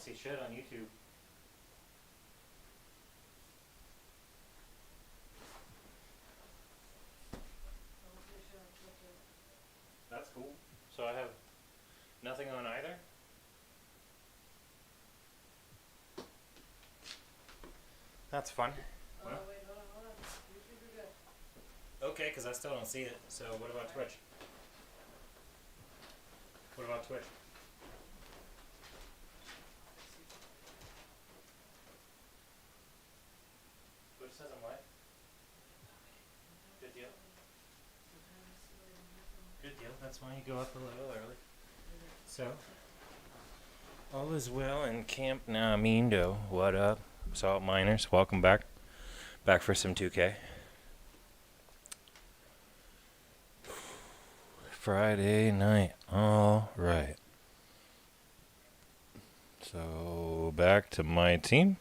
see shit on YouTube. That's cool. So I have nothing on either? That's fun. Well, wait, hold on. You should be good. okay, because I still don't see it. So what about Twitch? What about Twitch? Twitch says I'm live. Good deal. Good deal. That's why you go up a little early. So, all is well in Camp Namindo. What up, Salt Miners? Welcome back. Back for some 2K. Friday night. All right. So, back to my team.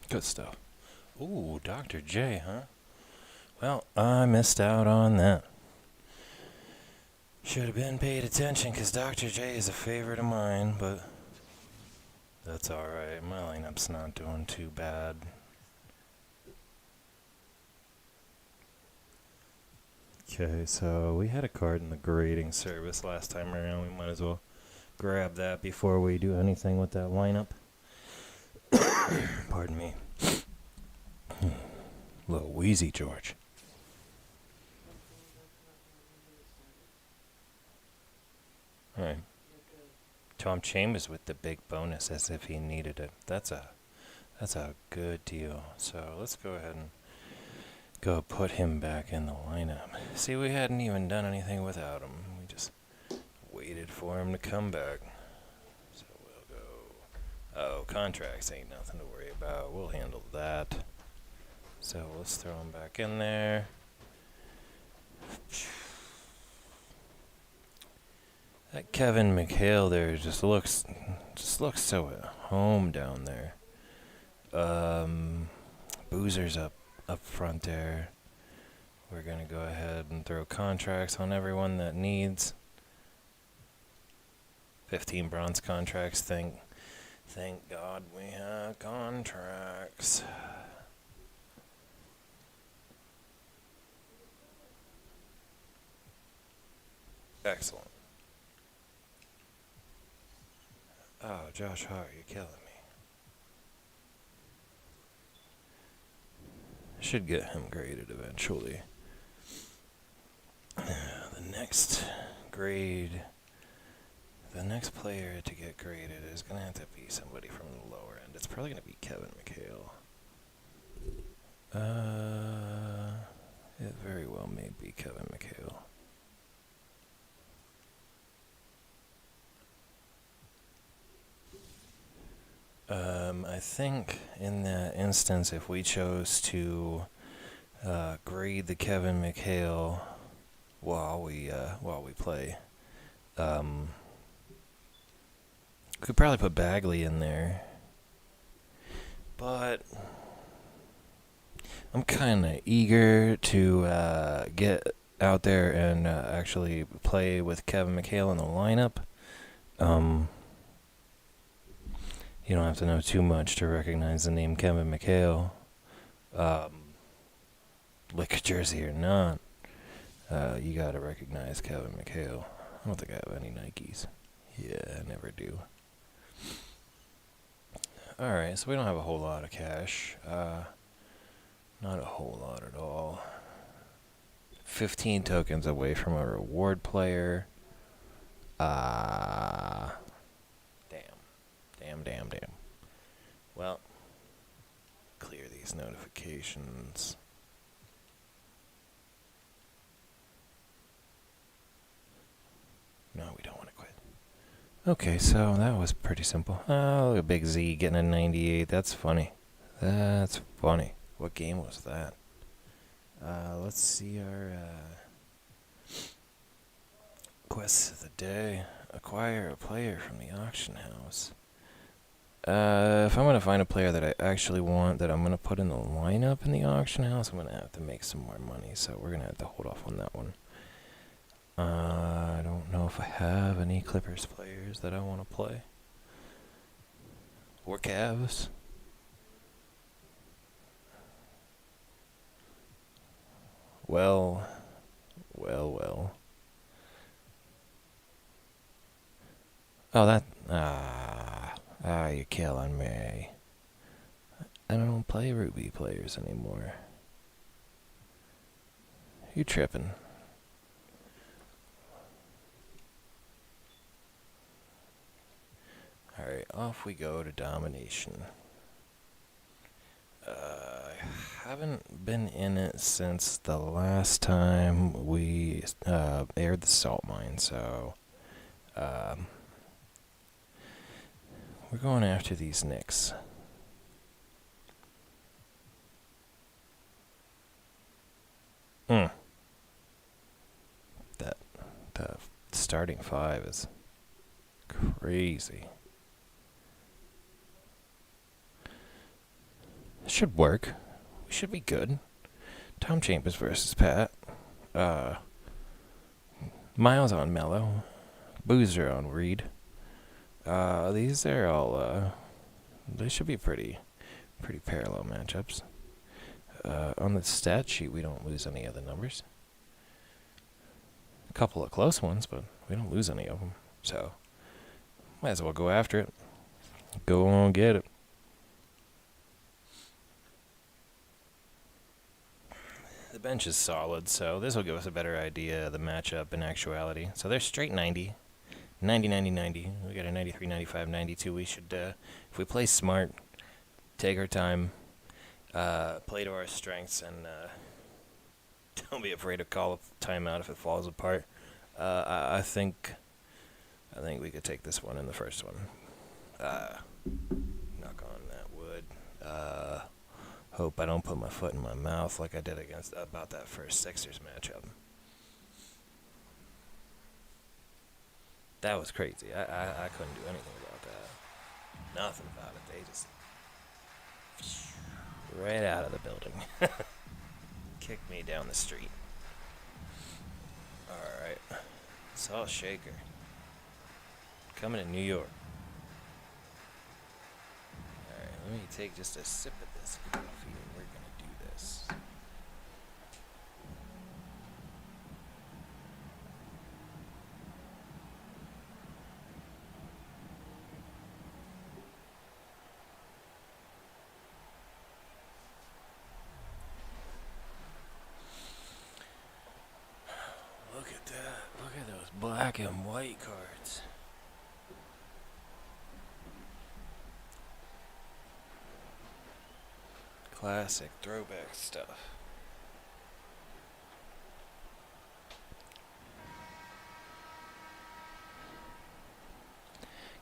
Good stuff. Ooh, Dr. J, huh? Well, I missed out on that. Should have been paid attention because Dr. J is a favorite of mine, but that's alright. My lineup's not doing too bad. Okay, so we had a card in the grading service last time around. We might as well grab that before we do anything with that lineup. Pardon me. Little wheezy, George. Alright. Tom Chambers with the big bonus as if he needed it. That's a good deal. So let's go ahead and go put him back in the lineup. See, we hadn't even done anything without him. We just waited for him to come back. So we'll go. Oh, contracts ain't nothing to worry about. We'll handle that. So let's throw him back in there. That Kevin McHale there just looks so at home down there. Boozer's up front there. We're gonna go ahead and throw contracts on everyone that needs 15 bronze contracts. Thank God we have contracts. Excellent. Oh, Josh Hart, you're killing me. Should get him graded eventually. The next player to get graded is going to have to be somebody from the lower end. It's probably going to be Kevin McHale. It very well may be Kevin McHale. I think in that instance, if we chose to grade the Kevin McHale while we play, could probably put Bagley in there, but I'm kind of eager to get out there and actually play with Kevin McHale in the lineup. You don't have to know too much to recognize the name Kevin McHale. Lick jersey or not, you gotta recognize Kevin McHale. I don't think I have any Nikes. Yeah, I never do. Alright, so we don't have a whole lot of cash. Not a whole lot at all. 15 tokens away from a reward player. Damn. Well, clear these notifications. No, we don't want to quit. Okay, so that was pretty simple. Oh, look at Big Z getting a 98. That's funny. That's funny. What game was that? Let's see our Quest of the day. Acquire a player from the auction house. If I'm going to find a player that I actually want that I'm going to put in the lineup in the auction house, I'm going to have to make some more money. So we're going to have to hold off on that one. I don't know if I have any Clippers players that I want to play. Or Cavs. Well. Oh, that. You're killing me. I don't play Ruby players anymore. You tripping. Alright, off we go to domination. I haven't been in it since the last time we aired the salt mine, so we're going after these Knicks. The starting five is crazy. It should work. We should be good. Tom Chambers versus Pat. Miles on Mello. Boozer on Reed. These are all, they should be pretty parallel matchups. On the stat sheet, we don't lose any of the numbers. A couple of close ones, but we don't lose any of them. So, might as well go after it. Go on, get it. The bench is solid, so this will give us a better idea of the matchup in actuality. So they're straight 90. 90, 90, 90. We got a 93, 95, 92. We should, if we play smart, take our time, play to our strengths, and don't be afraid to call a timeout if it falls apart. I think we could take this one in the first one. Knock on that wood. Hope I don't put my foot in my mouth like I did about that first Sixers matchup. That was crazy. I couldn't do anything about that. Nothing about it. They just right out of the building. Kicked me down the street. Alright. Salt Shaker. Coming to New York. Alright, let me take just a sip of this coffee and we're gonna do this. Look at that. Look at those black and white cards. Classic throwback stuff.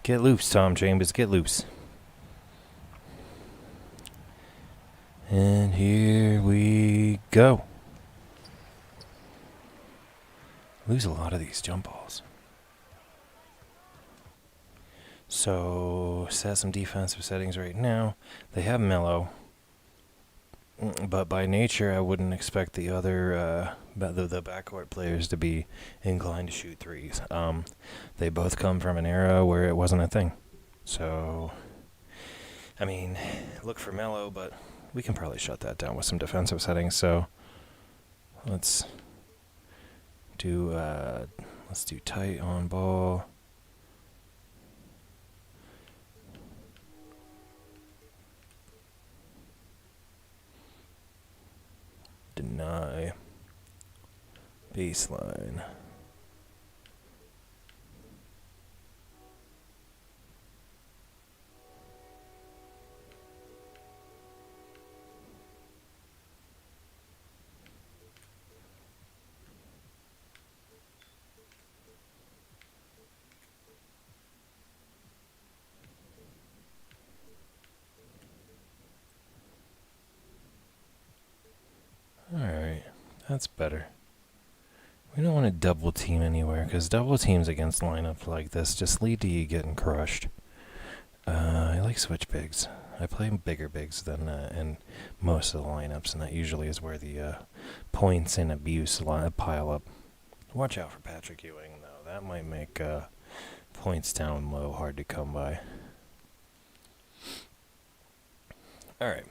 Get loose, Tom Chambers. Get loose. And here we go. Lose a lot of these jump balls. So, set some defensive settings right now. They have Mello. But by nature, I wouldn't expect the other, the backcourt players to be inclined to shoot threes. They both come from an era where it wasn't a thing. So, I mean, look for Mello, but we can probably shut that down with some defensive settings. So, let's do tight on ball. Deny. Baseline. Alright, that's better. We don't want to double team anywhere, because double teams against lineups like this just lead to you getting crushed. I like switch bigs. I play bigger bigs than in most of the lineups, and that usually is where the points and abuse pile up. Watch out for Patrick Ewing, though. That might make points down low hard to come by. All right.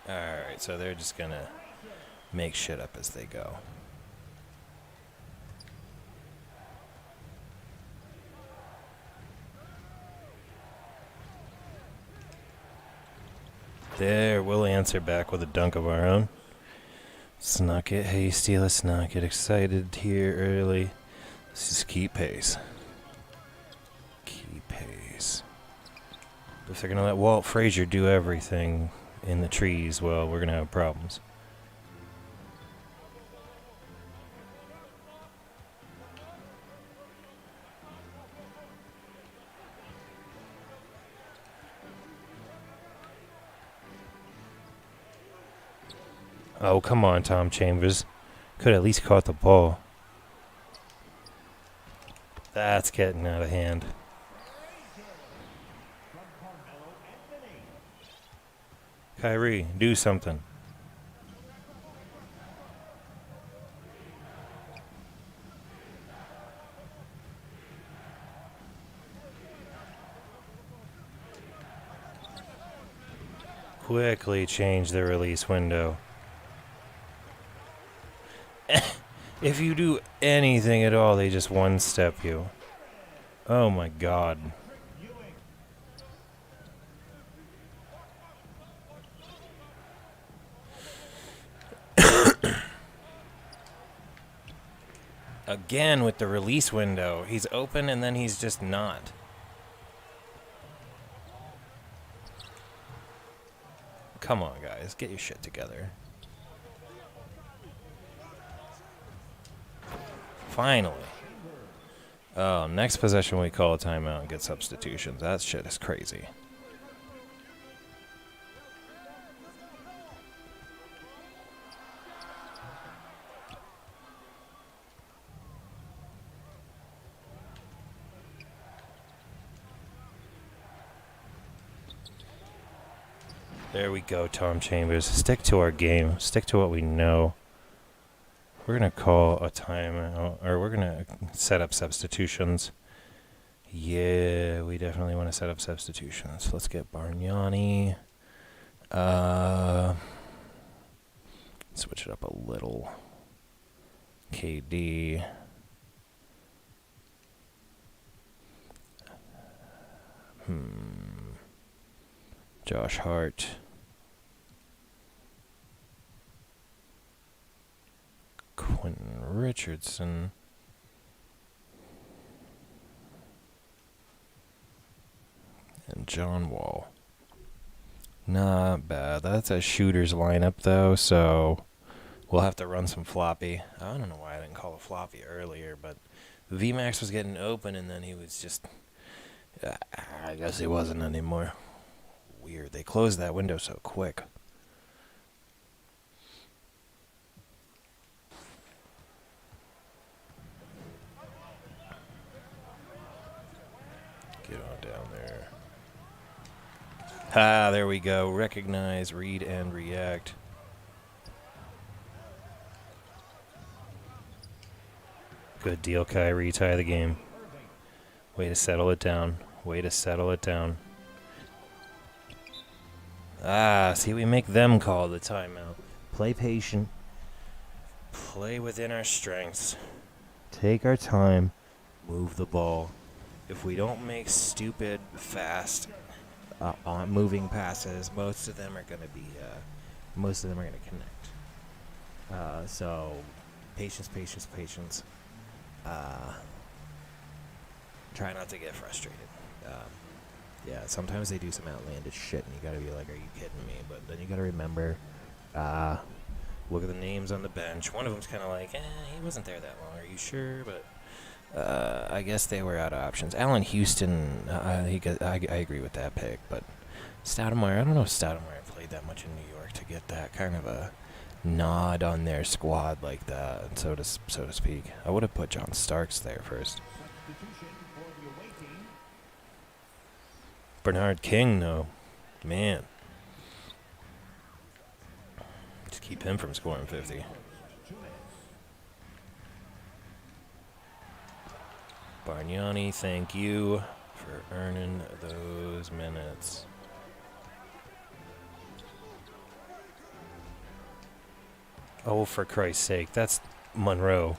Alright, so they're just gonna make shit up as they go. There, we'll answer back with a dunk of our own. Let's not get hasty, let's not get excited here early. Let's just keep pace. Keep pace. If they're gonna let Walt Frazier do everything in the trees, well, we're gonna have problems. Oh, come on, Tom Chambers. Could at least caught the ball. That's getting out of hand. Kyrie, do something. Quickly change the release window. If you do anything at all, they just one-step you. Oh my god. Again with the release window. He's open and then he's just not. Come on, guys. Get your shit together. Finally. Oh, next possession we call a timeout and get substitutions. That shit is crazy. There we go, Tom Chambers. Stick to our game. Stick to what we know. We're going to call a timeout, or we're going to set up substitutions. Yeah, we definitely want to set up substitutions. Let's get Bargnani. Switch it up a little. KD. Josh Hart. Quentin Richardson. And John Wall. Not bad. That's a shooter's lineup, though, so we'll have to run some floppy. I don't know why I didn't call a floppy earlier, but VMAX was getting open, and then he was just... I guess he wasn't anymore. Weird. They closed that window so quick. Get on down there. Ah, there we go. Recognize, read, and react. Good deal, Kyrie. Tie the game. Way to settle it down. Way to settle it down. Ah, see, we make them call the timeout. Play patient. Play within our strengths. Take our time. Move the ball. If we don't make stupid, fast, moving passes, most of them are going to connect. So, patience, patience, patience. Try not to get frustrated. Yeah, sometimes they do some outlandish shit, and you gotta be like, are you kidding me? But then you gotta remember, look at the names on the bench. One of them's kind of like, he wasn't there that long. Are you sure? But I guess they were out of options. Allen Houston, I agree with that pick, but Stoudemire, I don't know if Stoudemire played that much in New York to get that kind of a nod on their squad like that, so to speak. I would have put John Starks there first. Bernard King, though, man, just keep him from scoring 50. Bargnani, thank you for earning those minutes. Oh, for Christ's sake, that's Monroe.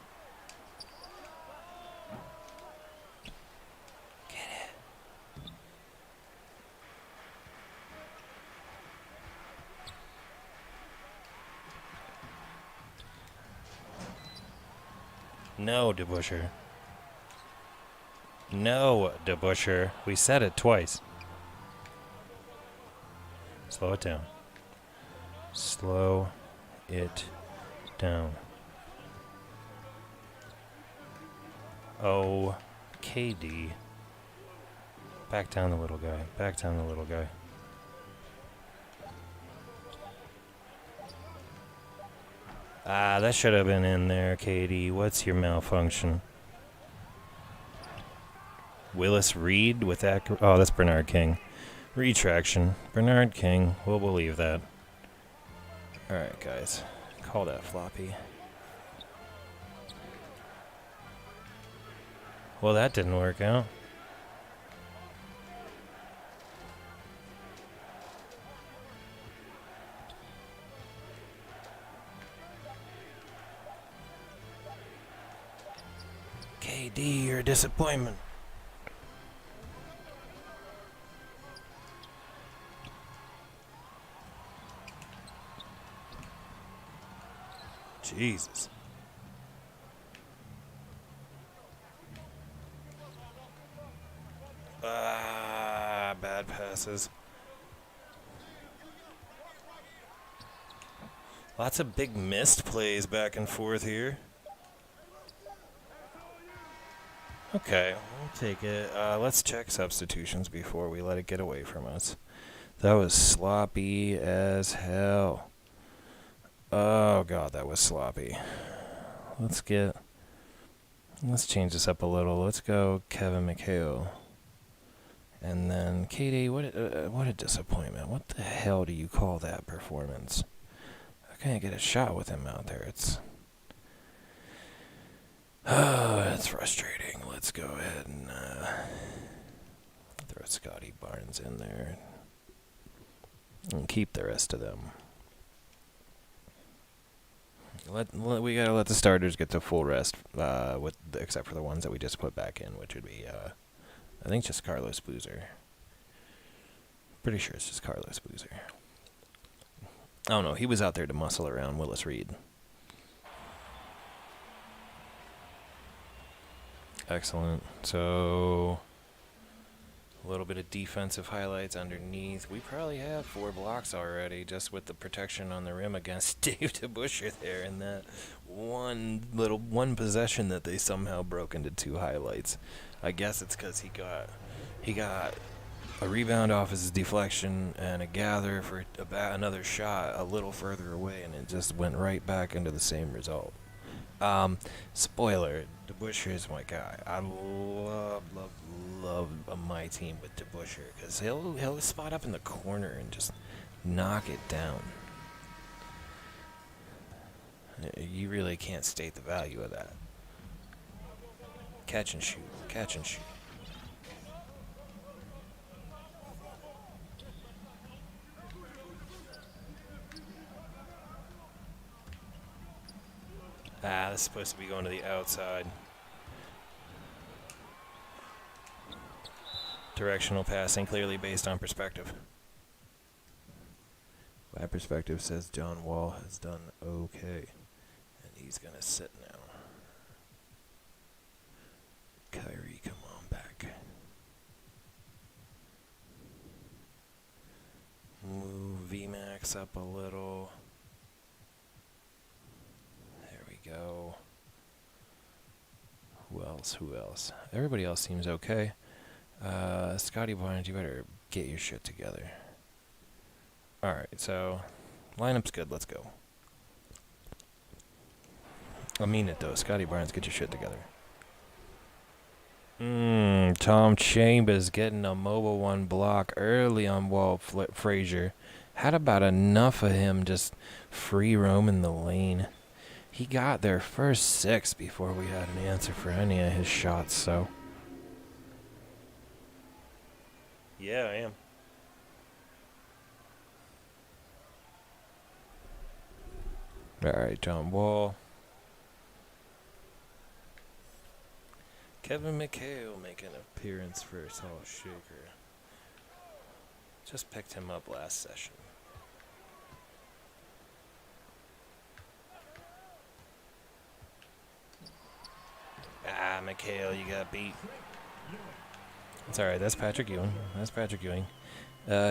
Get it. No, DeBuscher. No, DeBuscher. We said it twice. Slow it down. Slow it down. Oh, KD. Back down the little guy. Back down the little guy. Ah, that should have been in there, KD. What's your malfunction? Willis Reed with that. Oh, that's Bernard King. Retraction. Bernard King. We'll believe that. Alright, guys. Call that floppy. Well, that didn't work out. KD, you're a disappointment. Jesus. Ah, bad passes. Lots of big missed plays back and forth here. Okay, we'll take it. Let's check substitutions before we let it get away from us. That was sloppy as hell. Oh, God, that was sloppy. Let's change this up a little. Let's go Kevin McHale. And then, KD, what a disappointment. What the hell do you call that performance? I can't get a shot with him out there. It's frustrating. Let's go ahead and throw Scotty Barnes in there and keep the rest of them. We gotta let the starters get to full rest, except for the ones that we just put back in, which would be, I think, just Carlos Boozer. Pretty sure it's just Carlos Boozer. Oh no, he was out there to muscle around Willis Reed. Excellent. So, a little bit of defensive highlights underneath. We probably have 4 blocks already, just with the protection on the rim against Dave DeBuscher there, and that one possession that they somehow broke into 2 highlights. I guess it's because he got a rebound off his deflection and a gather for another shot a little further away, and it just went right back into the same result. Spoiler, DeBuscher is my guy. I love my team with DeBuscher, because he'll spot up in the corner and just knock it down. You really can't state the value of that. Catch and shoot. Catch and shoot. Ah, this is supposed to be going to the outside. Directional passing, clearly based on perspective. My perspective says John Wall has done okay. And he's going to sit now. Kyrie, come on back. Move VMAX up a little. There we go. Who else? Everybody else seems okay. Scotty Barnes, you better get your shit together. Alright, so lineup's good. Let's go. I mean it, though. Scotty Barnes, get your shit together. Tom Chambers getting a mobile one block early on Walt Frazier. Had about enough of him just free roaming the lane. He got their first 6 before we had an answer for any of his shots, so. Yeah, I am. Alright, John Wall. Kevin McHale making an appearance for Salt Shaker. Just picked him up last session. Ah, McHale, you got beat. It's alright, that's Patrick Ewing.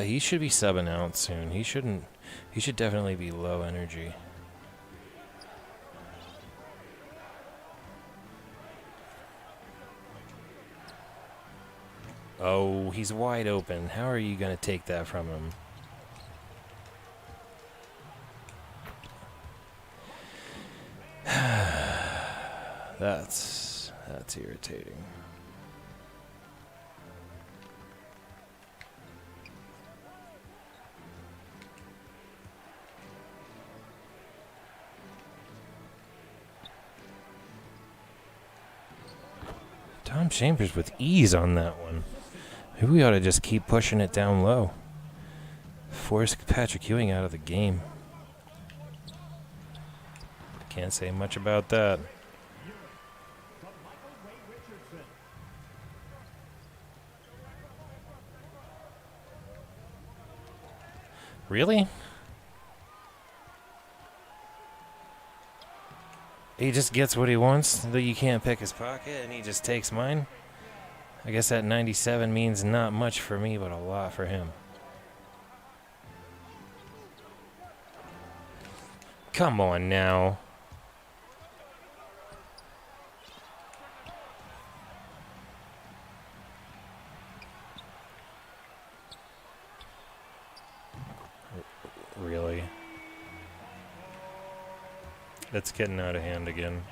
He should be subbing out soon. He should definitely be low energy. Oh, he's wide open. How are you going to take that from him? That's irritating. Tom Chambers with ease on that one. Maybe we ought to just keep pushing it down low. Force Patrick Ewing out of the game. Can't say much about that. Really? He just gets what he wants, that you can't pick his pocket, and he just takes mine? I guess that 97 means not much for me, but a lot for him. Come on now. Really? That's getting out of hand again.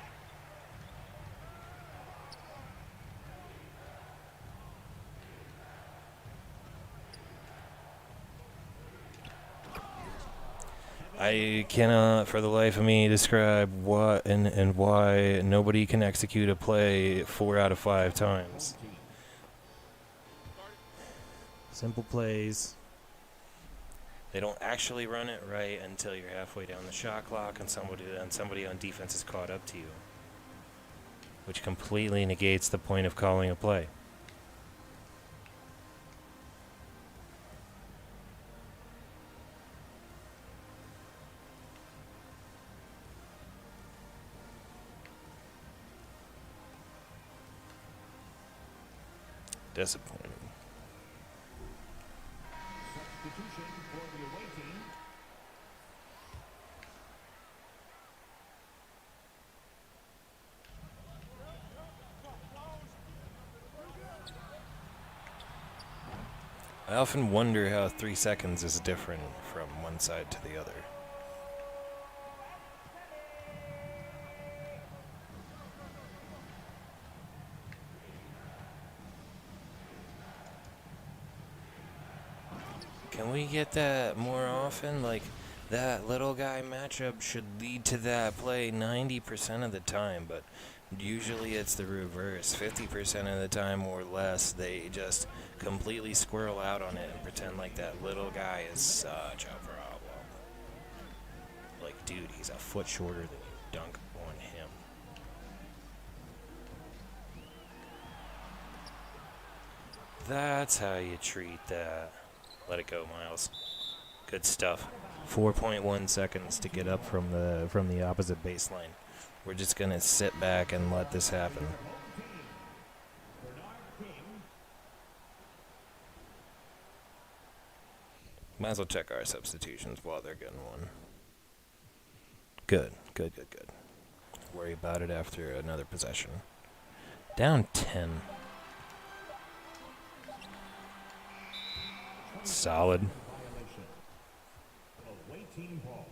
I cannot, for the life of me, describe what and why nobody can execute a play 4 out of 5 times. Simple plays. They don't actually run it right until you're halfway down the shot clock and somebody on defense is caught up to you, which completely negates the point of calling a play. Disappointing. Substitution for the away team. I often wonder how 3 seconds is different from one side to the other. Can we get that more often? Like, that little guy matchup should lead to that play 90% of the time, but usually it's the reverse. 50% of the time or less, they just completely squirrel out on it and pretend like that little guy is such a problem. Like, dude, he's a foot shorter than you. Dunk on him. That's how you treat that. Let it go, Miles. Good stuff. 4.1 seconds to get up from the opposite baseline. We're just gonna sit back and let this happen. Might as well check our substitutions while they're getting one. Good. Worry about it after another possession. Down 10. Solid. team ball.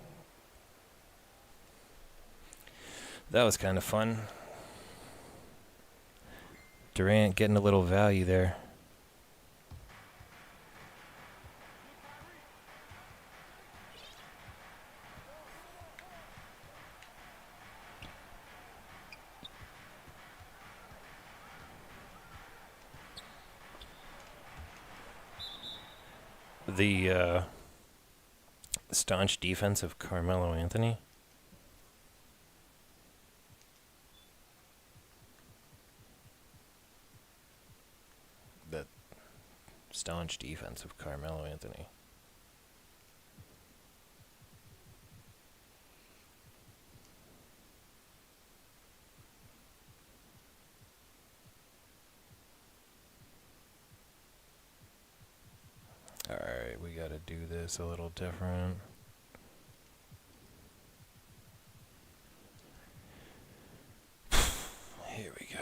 That was kind of fun. Durant getting a little value there. The staunch defense of Carmelo Anthony. The staunch defense of Carmelo Anthony. Alright, we gotta do this a little different. Here we go.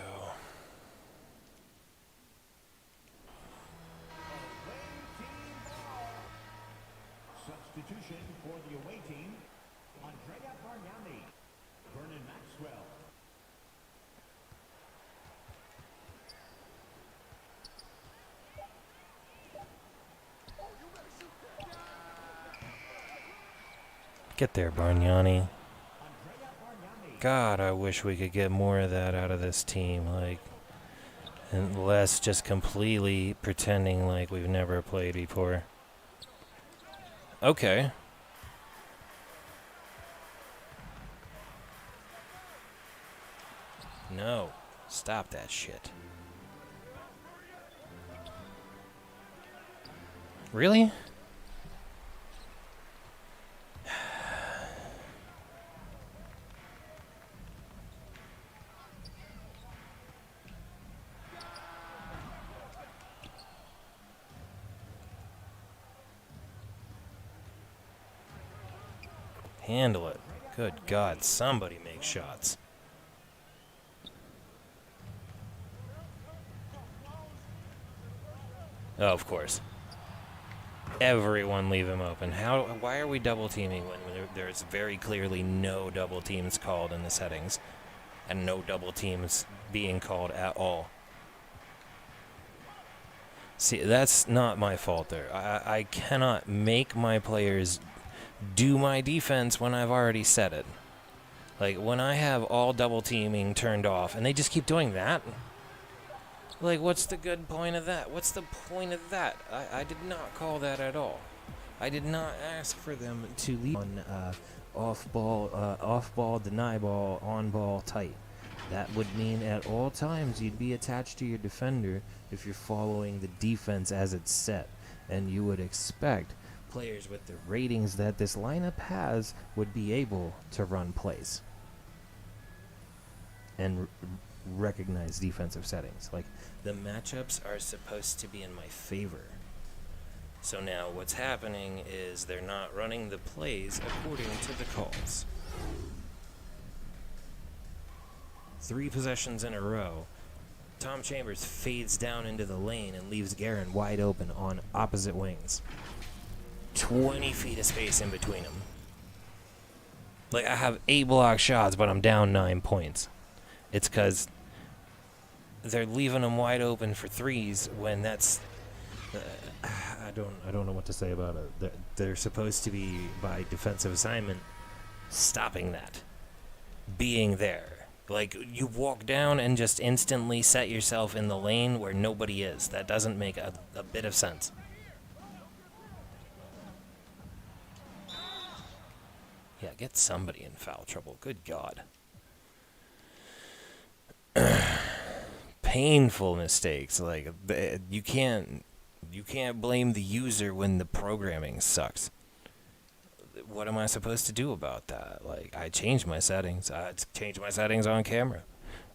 Substitution for the away team, Andrea Bargnani, Vernon Maxwell. Get there, Bargnani. God, I wish we could get more of that out of this team. Like, and less just completely pretending like we've never played before. Okay. No. Stop that shit. Really? Handle it. Good God, somebody make shots. Oh, of course. Everyone leave him open. Why are we double teaming when there's very clearly no double teams called in the settings and no double teams being called at all? See, that's not my fault there. I cannot make my players do my defense when I've already set it. Like, when I have all double teaming turned off and they just keep doing that, like, what's the good point of that? What's the point of that? I did not call that at all. I did not ask for them to leave on off ball, deny ball, on ball, tight. That would mean at all times you'd be attached to your defender if you're following the defense as it's set, and you would expect players with the ratings that this lineup has would be able to run plays and recognize defensive settings. Like, the matchups are supposed to be in my favor. So now what's happening is they're not running the plays according to the calls. 3 possessions in a row. Tom Chambers fades down into the lane and leaves Guerin wide open on opposite wings. 20 feet of space in between them. Like, I have 8 block shots, but I'm down 9 points. It's because they're leaving them wide open for threes when that's... I don't know what to say about it. They're supposed to be, by defensive assignment, stopping that. Being there. Like, you walk down and just instantly set yourself in the lane where nobody is. That doesn't make a bit of sense. Yeah, get somebody in foul trouble. Good God. Painful mistakes. Like, you can't blame the user when the programming sucks. What am I supposed to do about that? Like, I change my settings. I change my settings on camera.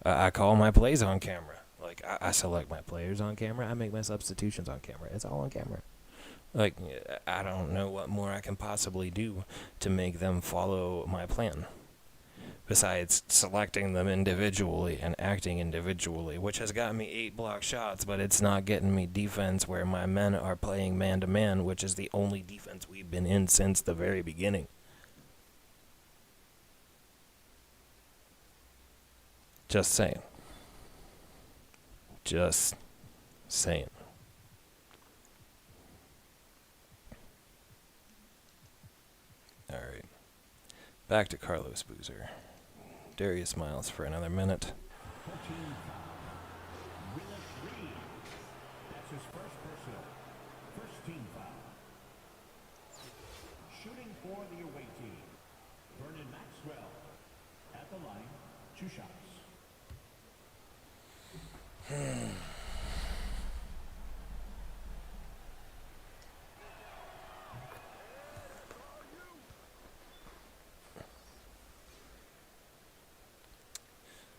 I call my plays on camera. Like, I select my players on camera. I make my substitutions on camera. It's all on camera. Like, I don't know what more I can possibly do to make them follow my plan. Besides selecting them individually and acting individually, which has gotten me 8 block shots, but it's not getting me defense where my men are playing man-to-man, which is the only defense we've been in since the very beginning. Just saying. Just saying. Alright. Back to Carlos Boozer. Darius Miles for another minute. 14 foul. Willis Reed. That's his first personal. First team foul. Shooting for the away team. Vernon Maxwell. At the line, 2 shots.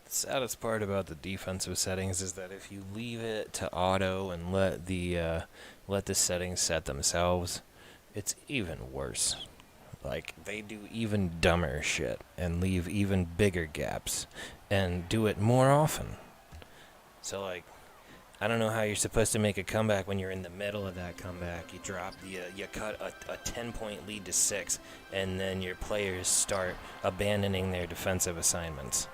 The saddest part about the defensive settings is that if you leave it to auto and let the settings set themselves, it's even worse. Like, they do even dumber shit and leave even bigger gaps and do it more often. So, like, I don't know how you're supposed to make a comeback when you're in the middle of that comeback. You drop you cut a 10-point lead to 6, and then your players start abandoning their defensive assignments.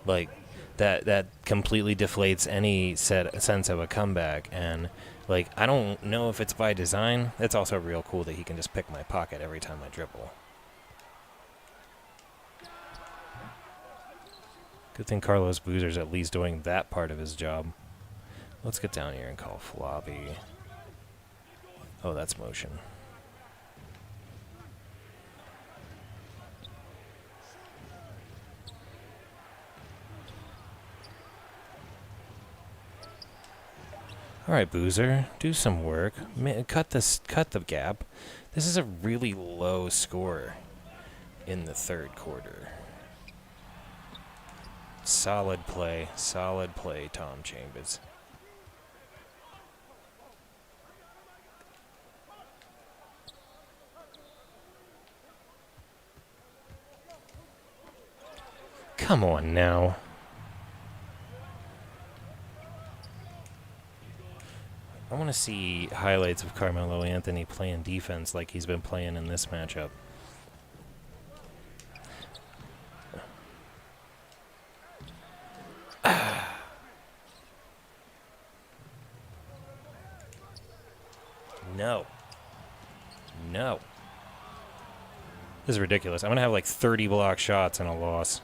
Like, that completely deflates any sense of a comeback, and like, I don't know if it's by design. It's also real cool that he can just pick my pocket every time I dribble. Good thing Carlos Boozer's at least doing that part of his job. Let's get down here and call Floppy. Oh, that's motion. All right, Boozer, do some work. Cut the gap. This is a really low score in the third quarter. Solid play, Tom Chambers. Come on now. I want to see highlights of Carmelo Anthony playing defense like he's been playing in this matchup. No. No. This is ridiculous. I'm going to have like 30 block shots and a loss.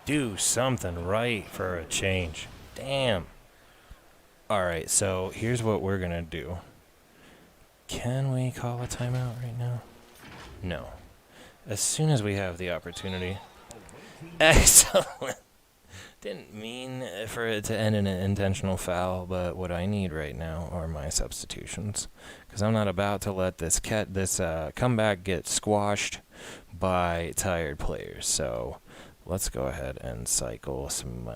Do something right for a change. Damn. Alright, so here's what we're going to do. Can we call a timeout right now? No. As soon as we have the opportunity. Excellent. Didn't mean for it to end in an intentional foul, but what I need right now are my substitutions. Because I'm not about to let this comeback get squashed by tired players. So let's go ahead and cycle some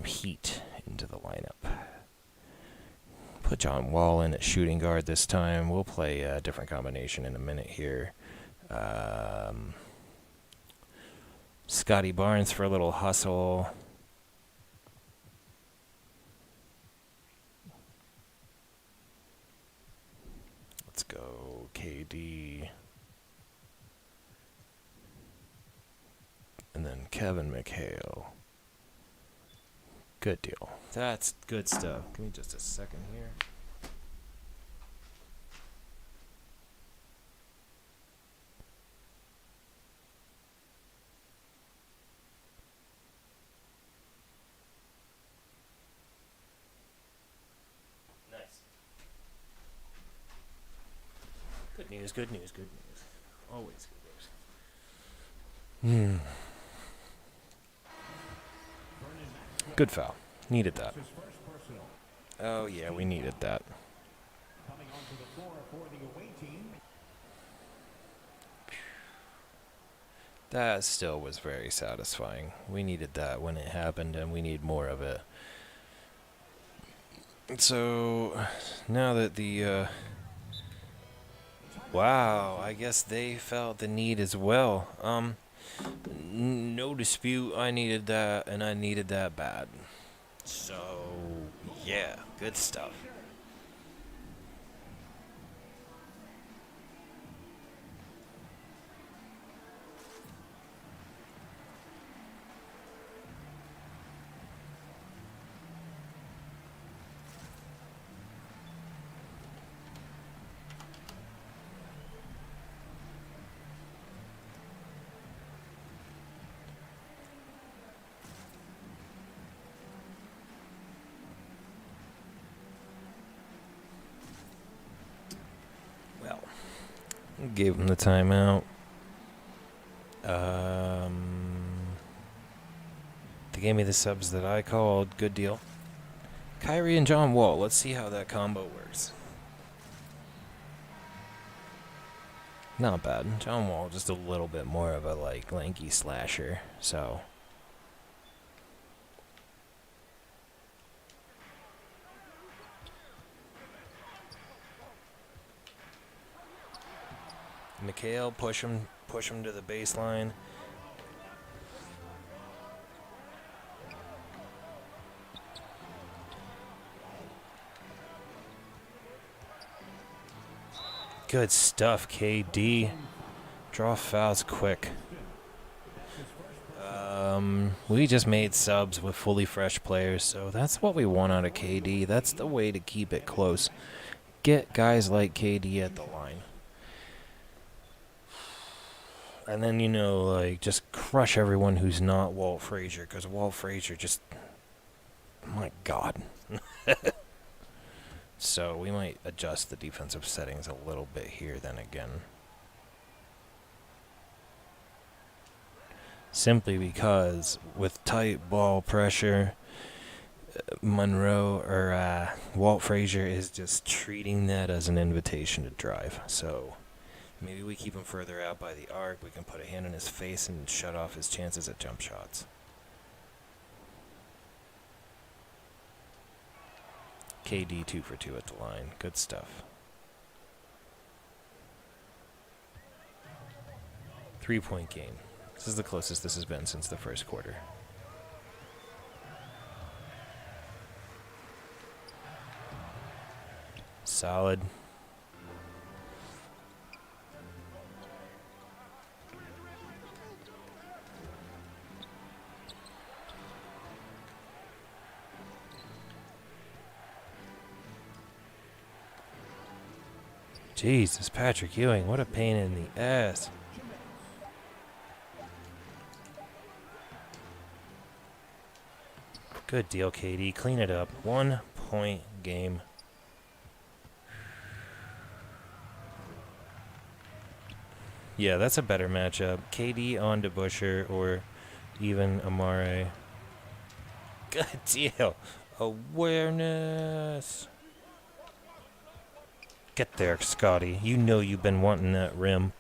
heat into the lineup. Put John Wall in at shooting guard this time. We'll play a different combination in a minute here. Scotty Barnes for a little hustle. Let's go KD. And then Kevin McHale. Good deal. That's good stuff. Give me just a second here. Nice. Good news, good news, good news. Always good news. Good foul. Needed that. Oh, yeah, we needed that. Coming onto the floor for the away team. That still was very satisfying. We needed that when it happened, and we need more of it. So, now that the, wow, I guess they felt the need as well. No dispute, I needed that, and I needed that bad. So, Yeah, good stuff. Well, gave him the timeout. They gave me the subs that I called. Good deal. Kyrie and John Wall. Let's see how that combo works. Not bad. John Wall just a little bit more of a lanky slasher. So Mikhail, push him to the baseline. Good stuff, KD. Draw fouls quick. We just made subs with fully fresh players, so that's what we want out of KD. That's the way to keep it close. Get guys like KD at the line. And then, just crush everyone who's not Walt Frazier, because Walt Frazier just... My God. So we might adjust the defensive settings a little bit here then again. Simply because with tight ball pressure, Walt Frazier is just treating that as an invitation to drive. So maybe we keep him further out by the arc. We can put a hand in his face and shut off his chances at jump shots. KD 2 for 2 at the line. Good stuff. 3-point game. This is the closest this has been since the first quarter. Solid. Jesus, Patrick Ewing, what a pain in the ass. Good deal, KD. Clean it up. 1-point game. Yeah, that's a better matchup. KD on DeBuscher or even Amare. Good deal. Awareness. Get there, Scotty. You know you've been wanting that rim.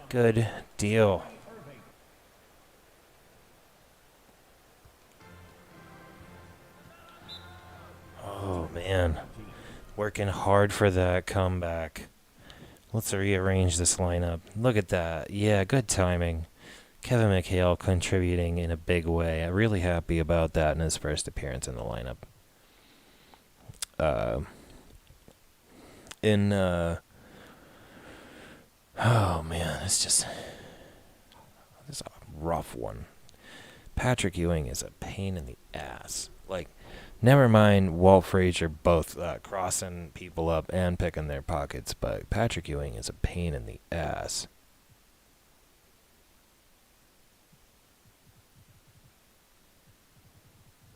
Good deal. Oh, man. Working hard for that comeback. Let's rearrange this lineup. Look at that. Yeah, good timing. Kevin McHale contributing in a big way. I'm really happy about that in his first appearance in the lineup. Oh man, it's a rough one. Patrick Ewing is a pain in the ass. Never mind Walt Frazier both crossing people up and picking their pockets, but Patrick Ewing is a pain in the ass.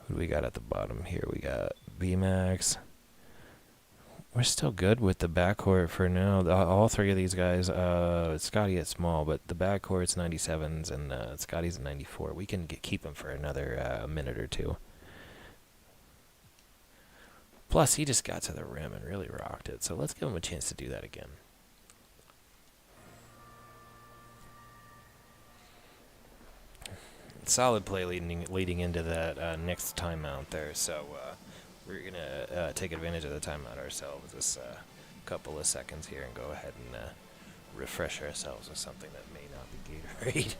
Who do we got at the bottom here? We got VMAX. We're still good with the backcourt for now. All three of these guys, Scotty at small, but the backcourt's 97s and Scotty's at 94. We can keep him for another minute or two. Plus, he just got to the rim and really rocked it, so let's give him a chance to do that again. Solid play leading into that next timeout there, so we're going to take advantage of the timeout ourselves this couple of seconds here and go ahead and refresh ourselves with something that may not be Gatorade.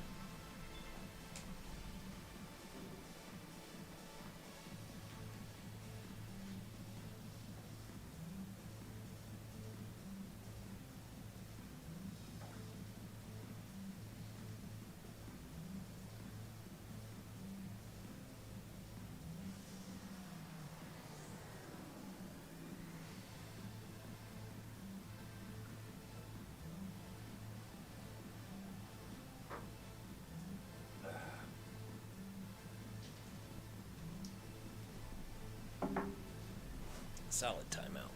Solid timeout.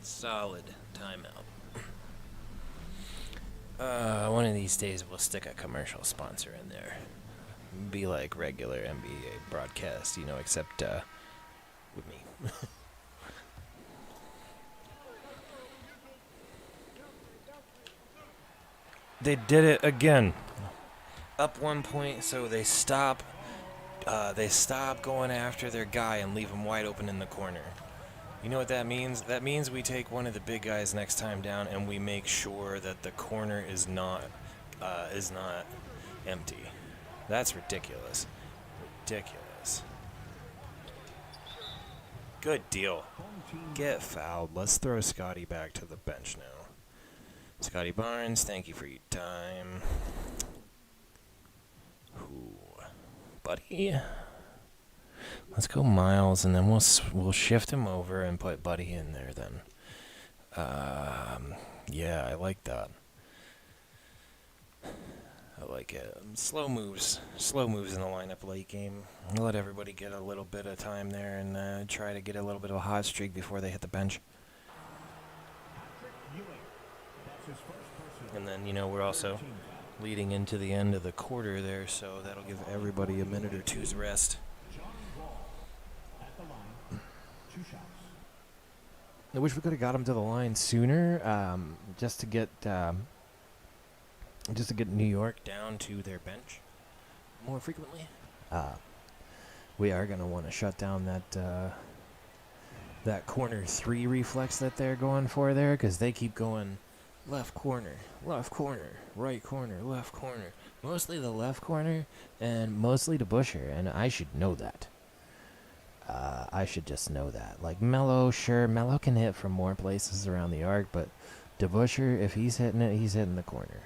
Solid timeout. One of these days we'll stick a commercial sponsor in there. Be like regular NBA broadcast, except with me. They did it again. Up 1 point, so they stop. They stop going after their guy and leave him wide open in the corner. You know what that means? That means we take one of the big guys next time down, and we make sure that the corner is not empty. That's ridiculous. Ridiculous. Good deal. Get fouled. Let's throw Scotty back to the bench now. Scotty Barnes, thank you for your time. Ooh, Buddy. Let's go Miles, and then we'll shift him over and put Buddy in there then. Yeah, I like that. I like it. Slow moves in the lineup late game. Let everybody get a little bit of time there and try to get a little bit of a hot streak before they hit the bench. And then, we're also leading into the end of the quarter there, so that'll give everybody a minute or two's rest. I wish we could have got him to the line sooner, just to get New York down to their bench more frequently. We are gonna want to shut down that corner 3 reflex that they're going for there, because they keep going left corner, right corner, left corner. Mostly the left corner and mostly to Busher, and I should know that. I should just know that. Like Melo, sure, Melo can hit from more places around the arc, but DeBuscher, if he's hitting it, he's hitting the corner.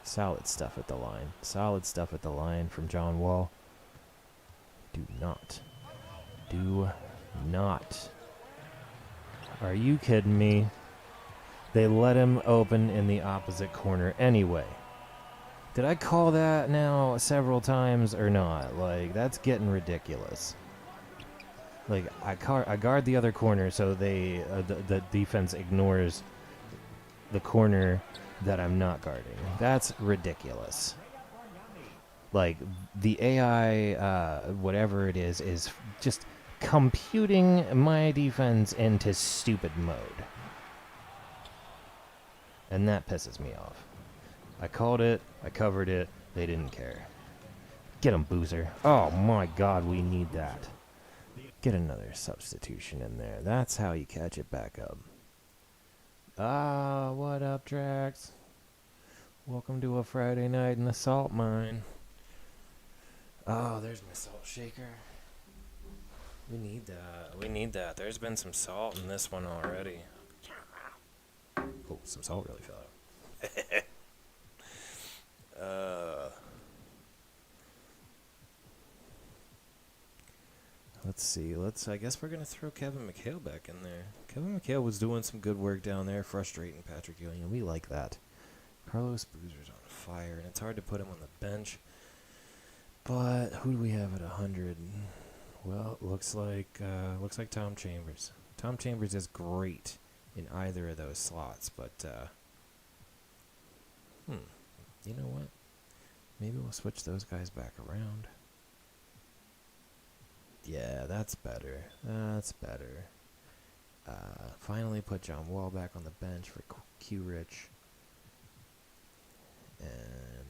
Solid stuff at the line. Solid stuff at the line from John Wall. Do not. Are you kidding me? They let him open in the opposite corner anyway. Did I call that now several times or not? Like, that's getting ridiculous. Like, I guard the other corner, so the defense ignores the corner that I'm not guarding. That's ridiculous. Like, the AI, whatever it is just computing my defense into stupid mode. And that pisses me off. I called it, I covered it, they didn't care. Get him, Boozer. Oh my god, we need that. Get another substitution in there. That's how you catch it back up. What up, Drax? Welcome to a Friday night in the salt mine. Oh, there's my salt shaker. We need that. There's been some salt in this one already. Oh, some salt really fell out. Let's see. I guess we're going to throw Kevin McHale back in there. Kevin McHale was doing some good work down there, frustrating Patrick Ewing. We like that. Carlos Boozer's on fire, and it's hard to put him on the bench. But who do we have at 100? Well, looks like Tom Chambers. Tom Chambers is great in either of those slots, but you know what? Maybe we'll switch those guys back around. Yeah, that's better. Finally put John Wall back on the bench for Q Rich. And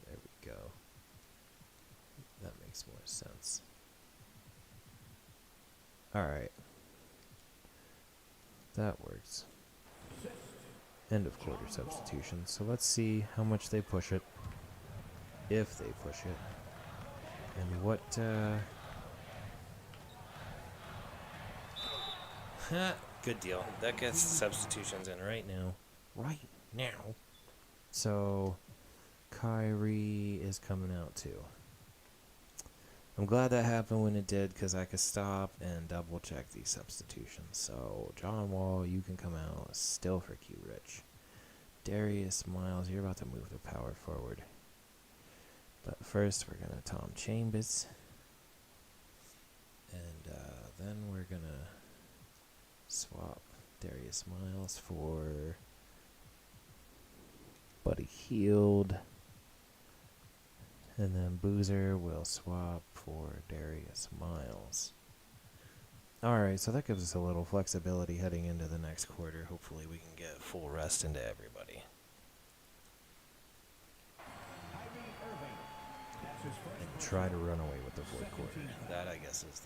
there we go. That makes more sense. Alright. That works. End of quarter substitution. So let's see how much they push it. If they push it. And what, good deal. That gets substitutions in right now. So, Kyrie is coming out too. I'm glad that happened when it did, because I could stop and double check these substitutions. So, John Wall, you can come out still for Q Rich. Darius Miles, you're about to move the power forward. But first, we're going to Tom Chambers. And then we're going to swap Darius Miles for Buddy Hield. And then Boozer will swap for Darius Miles. Alright, so that gives us a little flexibility heading into the next quarter. Hopefully we can get full rest into everybody. And try to run away with the fourth quarter. That, I guess, is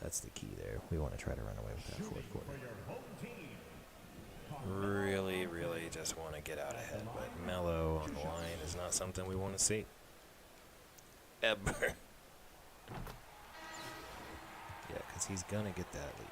that's the key there. We want to try to run away with that fourth quarter. Really, really just want to get out ahead. But Melo on the line is not something we want to see. Ever. Yeah, because he's going to get that lead.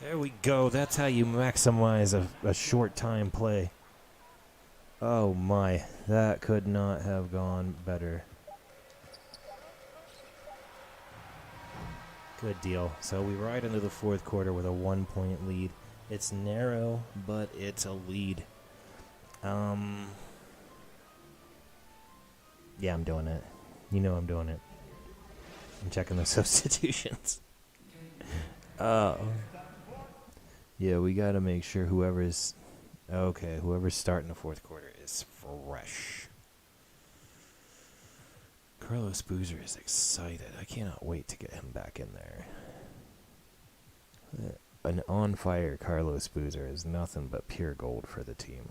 There we go. That's how you maximize a short time play. Oh my, that could not have gone better. Good deal. So we ride into the fourth quarter with a 1-point lead. It's narrow, but it's a lead. Yeah, I'm doing it. You know I'm doing it. I'm checking the substitutions. Yeah, we got to make sure whoever's starting the fourth quarter is fresh. Carlos Boozer is excited. I cannot wait to get him back in there. An on-fire Carlos Boozer is nothing but pure gold for the team.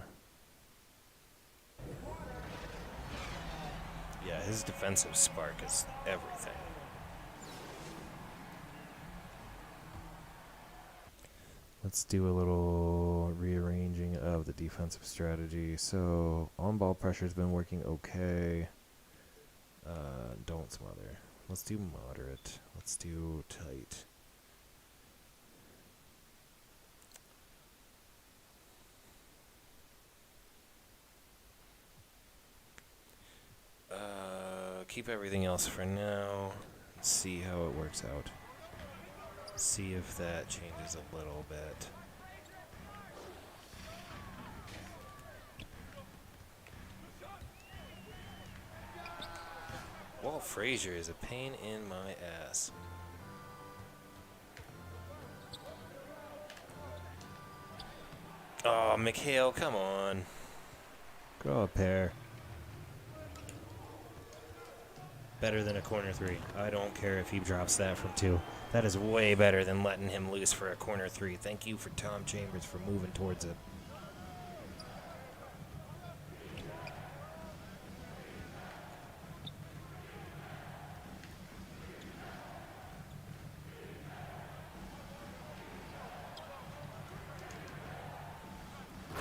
Yeah, his defensive spark is everything. Let's do a little rearranging of the defensive strategy. So, on-ball pressure's been working okay. Don't smother. Let's do moderate. Let's do tight. Keep everything else for now. See how it works out. See if that changes a little bit. Walt Frazier is a pain in my ass. Oh, Mikhail, come on. Grow a pair. Better than a corner three. I don't care if he drops that from 2. That is way better than letting him loose for a corner 3. Thank you for Tom Chambers for moving towards it.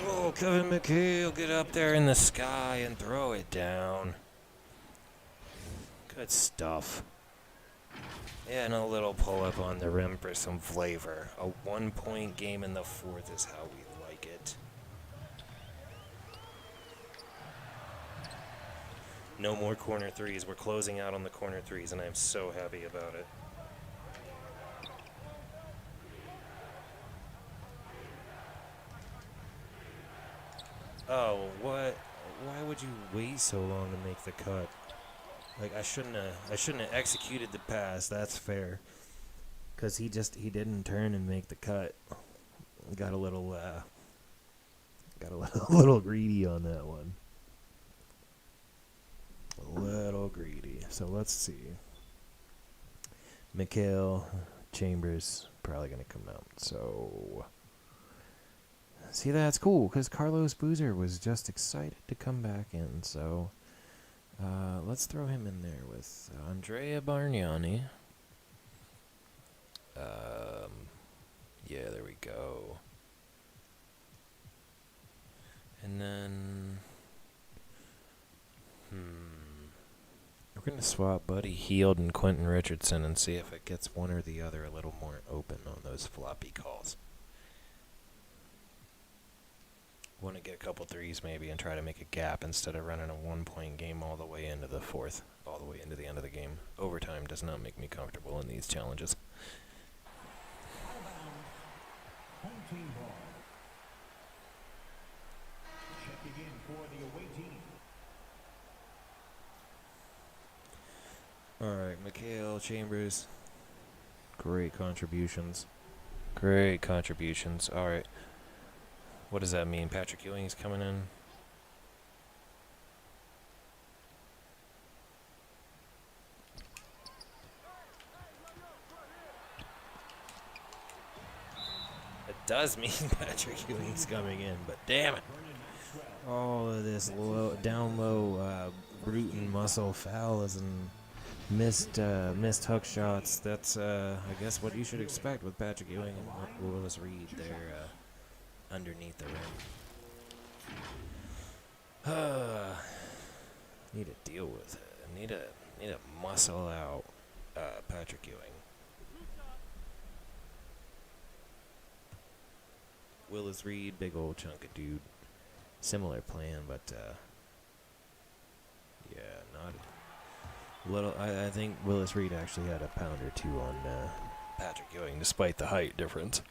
Oh, Kevin McHale, get up there in the sky and throw it down. Good stuff. And a little pull-up on the rim for some flavor. A 1-point game in the fourth is how we like it. No more corner threes. We're closing out on the corner threes, and I'm so happy about it. Oh, what? Why would you wait so long to make the cut? Like, I shouldn't have executed the pass. That's fair. Because he didn't turn and make the cut. Got a little little greedy on that one. A little greedy. So let's see. Mikhail Chambers probably going to come out. So, see, that's cool. Because Carlos Boozer was just excited to come back in. So, let's throw him in there with Andrea Bargnani. Yeah, there we go. And then, we're going to swap Buddy Hield and Quentin Richardson and see if it gets one or the other a little more open on those floppy calls. Want to get a couple threes maybe and try to make a gap instead of running a 1-point game all the way into the fourth, all the way into the end of the game. Overtime does not make me comfortable in these challenges. Out of bounds. Home team ball. Checking in for the away team. All right, Mikhail Chambers. Great contributions. Great contributions. All right. What does that mean? Patrick Ewing's coming in. It does mean Patrick Ewing's coming in, but damn it. All of this down low, brute and muscle fouls and missed hook shots. That's, I guess, what you should expect with Patrick Ewing and Willis Reed there underneath the rim. Need to deal with it. Need to muscle out Patrick Ewing. Willis Reed, big old chunk of dude. Similar plan, but yeah, not little. I think Willis Reed actually had a pound or two on Patrick Ewing, despite the height difference.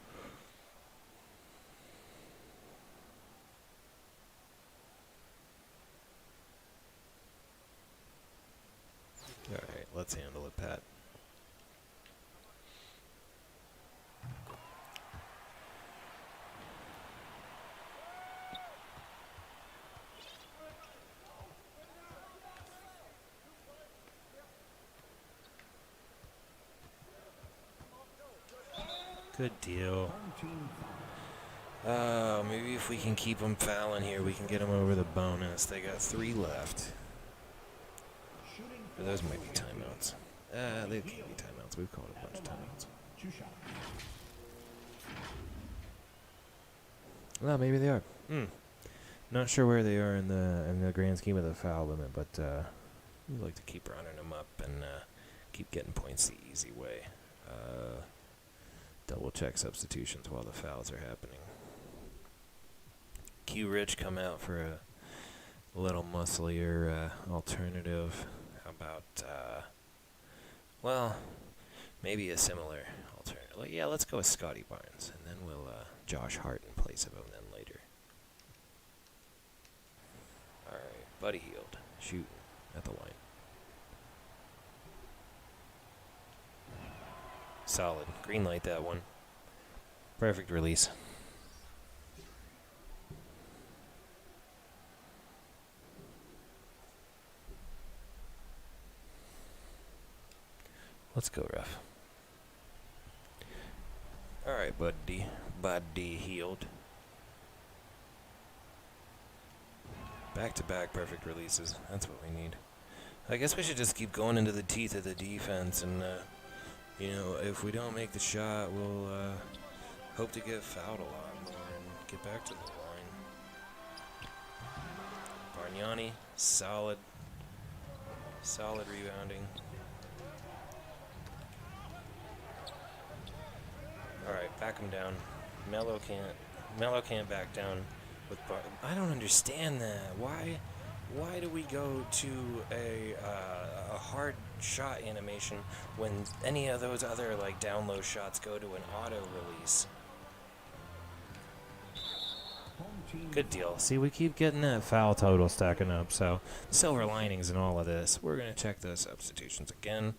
All right, let's handle it, Pat. Good deal. Home team foul. Maybe if we can keep them fouling here, we can get them over the bonus. They got 3 left. Shooting Or those might be timeouts. They can't be timeouts. We've called a bunch of timeouts. 2 shots. Well, maybe they are. Not sure where they are in the grand scheme of the foul limit, but we like to keep running them up and keep getting points the easy way. Double check substitutions while the fouls are happening. Q Rich come out for a little musclier alternative. How about, well, maybe a similar alternative. Like, yeah, let's go with Scotty Barnes, and then we'll Josh Hart in place of him then later. All right, Buddy Hield, shooting at the line. Solid. Green light that one. Perfect release. Let's go, ref. All right, Buddy Hield. Back-to-back perfect releases. That's what we need. I guess we should just keep going into the teeth of the defense and you know, if we don't make the shot, we'll hope to get fouled a lot more and get back to the line. Bargnani, solid rebounding. All right, back him down. Melo can't back down with I don't understand that. Why do we go to a hard shot animation when any of those other like down low shots go to an auto release? Home team Good deal. See, we keep getting that foul total stacking up, so silver linings in all of this. We're going to check those substitutions again.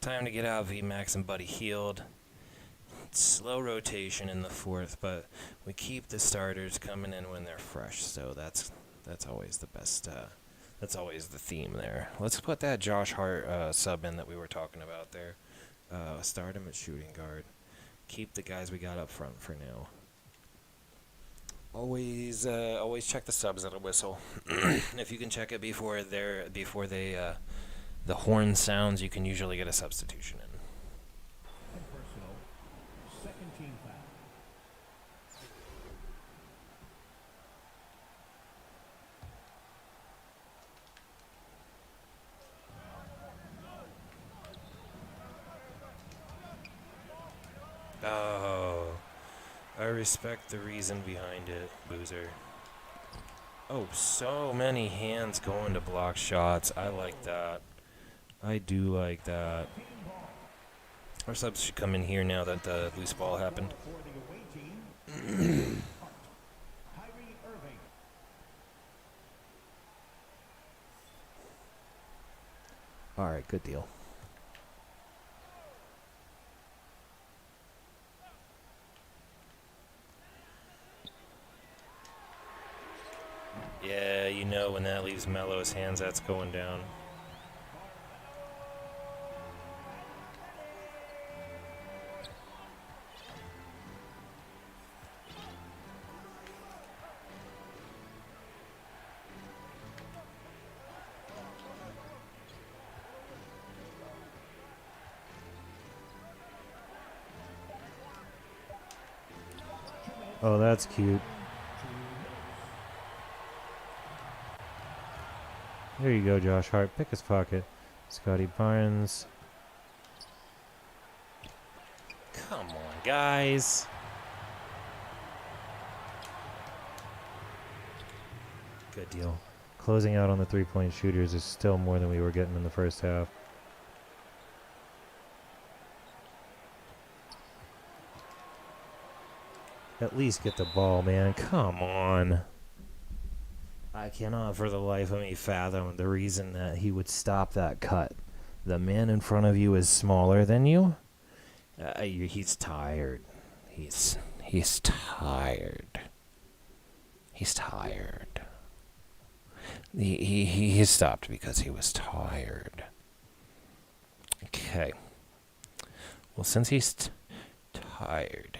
Time to get out VMAX and Buddy Hield. Slow rotation in the fourth, but we keep the starters coming in when they're fresh, so that's always the best. That's always the theme there. Let's put that Josh Hart sub in that we were talking about there. Start him at shooting guard. Keep the guys we got up front for now. Always check the subs at a whistle. If you can check it before the horn sounds, you can usually get a substitution in. and personal. Second team foul. Oh, I respect the reason behind it, Boozer. Oh, so many hands going to block shots. I like that. I do like that. Our subs should come in here now that the loose ball happened. For the away team, Kyrie Irving. All right, good deal. Yeah, you know when that leaves Melo's hands, that's going down. Oh, that's cute. There you go, Josh Hart. Pick his pocket. Scotty Barnes. Come on, guys. Good deal. Closing out on the three-point shooters is still more than we were getting in the first half. At least get the ball, man. Come on. I cannot for the life of me fathom the reason that he would stop that cut. The man in front of you is smaller than you. He's tired. He's tired. He's tired. He stopped because he was tired. Okay. Well, since he's tired,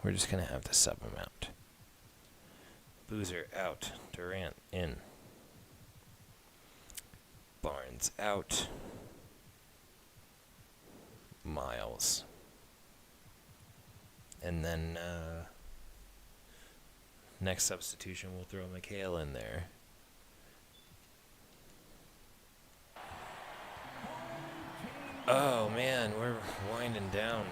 we're just going to have to sub him out. Boozer out. Durant in. Barnes out. Miles. And then next substitution, we'll throw McHale in there. Oh, man, we're winding down.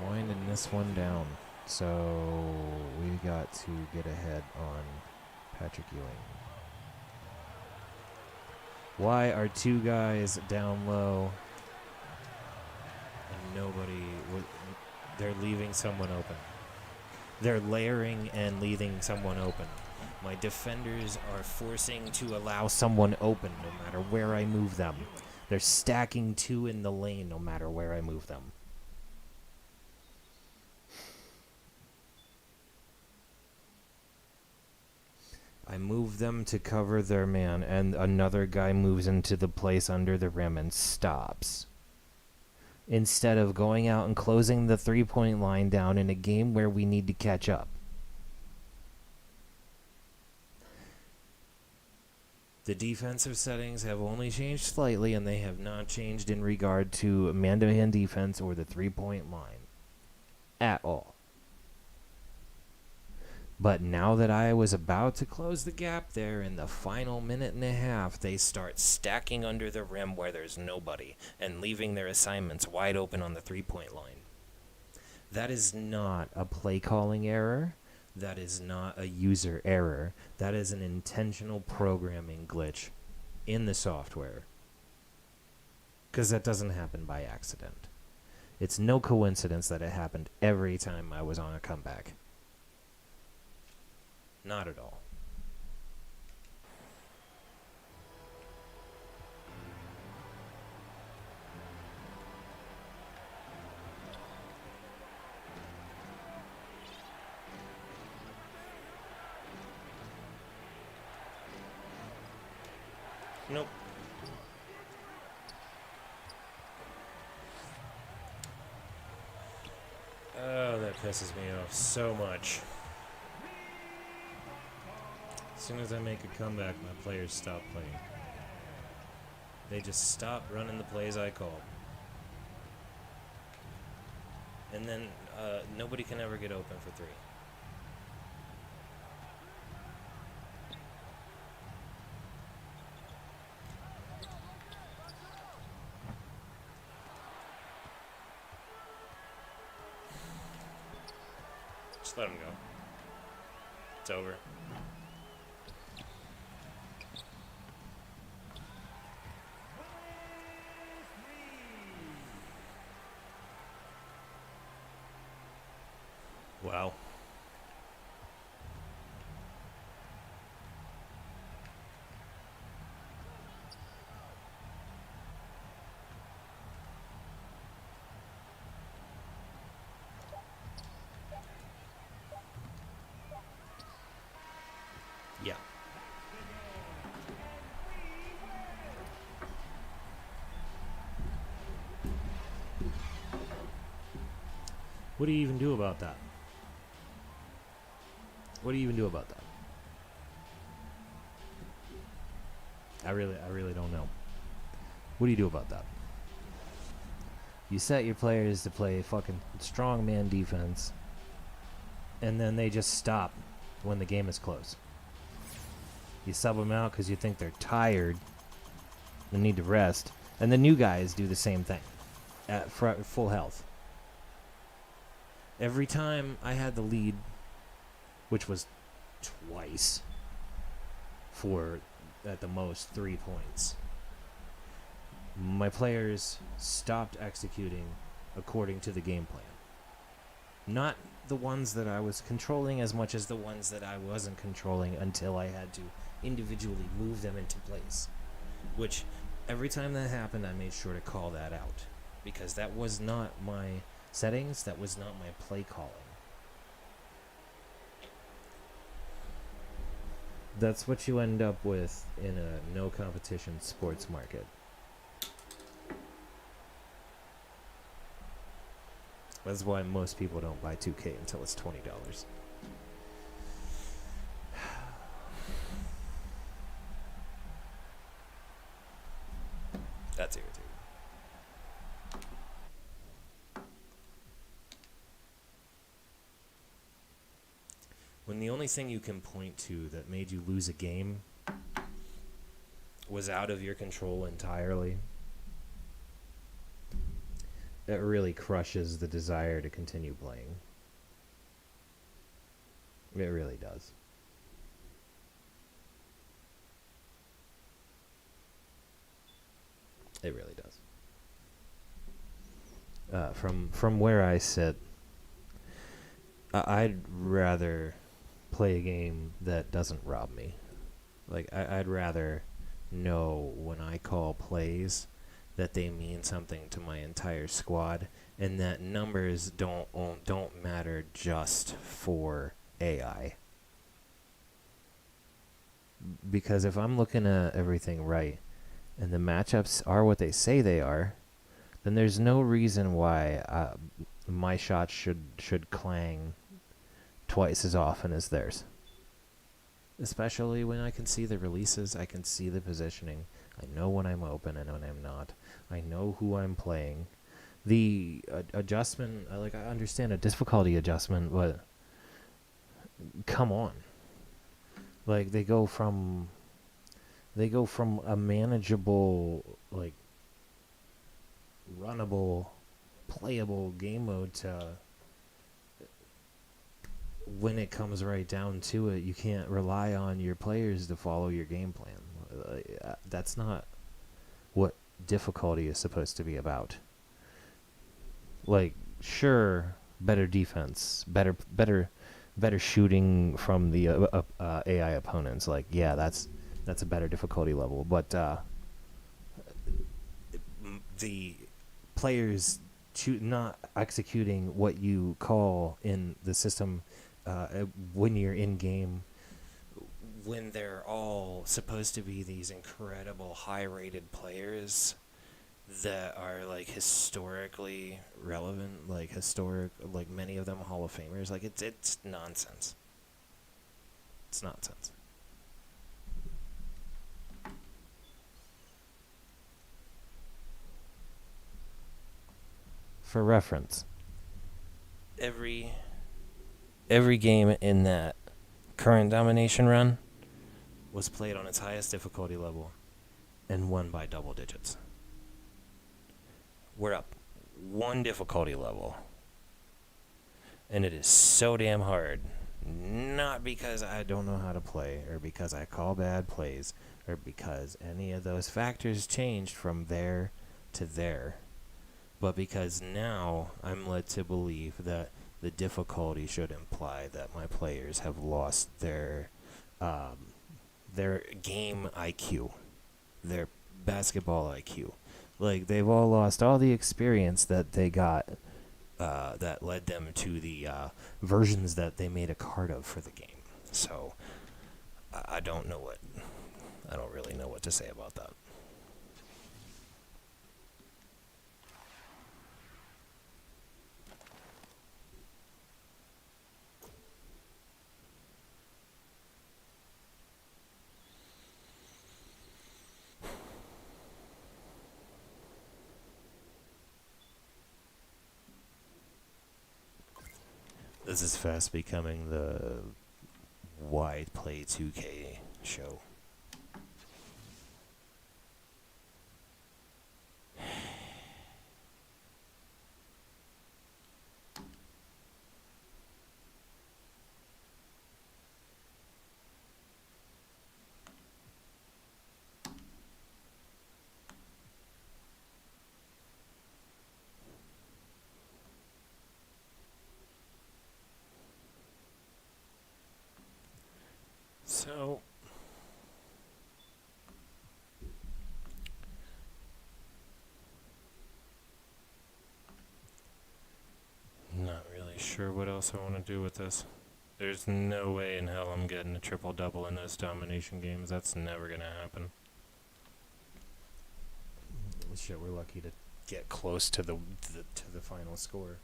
Winding this one down. So we got to get ahead on Patrick Ewing. Why are two guys down low and nobody they're leaving someone open? They're layering and leaving someone open. My defenders are forcing to allow someone open no matter where I move them. They're stacking two in the lane no matter where I move them. I move them to cover their man, and another guy moves into the place under the rim and stops. Instead of going out and closing the three-point line down in a game where we need to catch up. The defensive settings have only changed slightly, and they have not changed in regard to man-to-man defense or the three-point line. At all. But now that I was about to close the gap there in the final minute and a half, they start stacking under the rim where there's nobody and leaving their assignments wide open on the three-point line. That is not a play calling error. That is not a user error. That is an intentional programming glitch in the software. Because that doesn't happen by accident. It's no coincidence that it happened every time I was on a comeback. Not at all. Nope. Oh, that pisses me off so much. As soon as I make a comeback, my players stop playing. They just stop running the plays I call. And then nobody can ever get open for three. Just let him go. It's over. Wow. Yeah. What do you even do about that? What do you even do about that? I really don't know. What do you do about that? You set your players to play fucking strongman defense, and then they just stop when the game is close. You sub them out because you think they're tired and need to rest, and the new guys do the same thing at full health. Every time I had the lead, which was twice for at the most 3 points, my players stopped executing according to the game plan. Not the ones that I was controlling as much as the ones that I wasn't controlling until I had to individually move them into place. Which, every time that happened, I made sure to call that out. Because that was not my settings, that was not my play calling. That's what you end up with in a no competition sports market. That's why most people don't buy 2K until it's $20. That's irritating. When the only thing you can point to that made you lose a game was out of your control entirely, it really crushes the desire to continue playing. It really does. It really does. From where I sit, I'd rather play a game that doesn't rob me. Like, I'd rather know when I call plays that they mean something to my entire squad, and that numbers don't matter just for AI. Because if I'm looking at everything right, and the matchups are what they say they are, then there's no reason why my shots should clang twice as often as theirs. Especially when I can see the releases, I can see the positioning. I know when I'm open, I know when I'm not. I know who I'm playing. The adjustment, I understand a difficulty adjustment, but come on. Like, they go from a manageable, like, runnable, playable game mode to, when it comes right down to it, you can't rely on your players to follow your game plan. That's not what difficulty is supposed to be about. Like, sure, better defense, better shooting from the AI opponents. Like, yeah, that's a better difficulty level. But the players not executing what you call in the system when you're in game, when they're all supposed to be these incredible high-rated players that are, like, historically relevant, like many of them Hall of Famers. Like, it's nonsense. It's nonsense. For reference, every game in that current domination run was played on its highest difficulty level and won by double digits. We're up one difficulty level, and it is so damn hard. Not because I don't know how to play, or because I call bad plays, or because any of those factors changed from there to there, but because now I'm led to believe that the difficulty should imply that my players have lost their game IQ, their basketball IQ. Like, they've all lost all the experience that they got that led them to the versions that they made a card of for the game. So I don't really know what to say about that. This is fast becoming the Why Play 2K show. So, not really sure what else I want to do with this. There's no way in hell I'm getting a triple-double in those domination games. That's never going to happen. Shit, we're lucky to get close to the final score.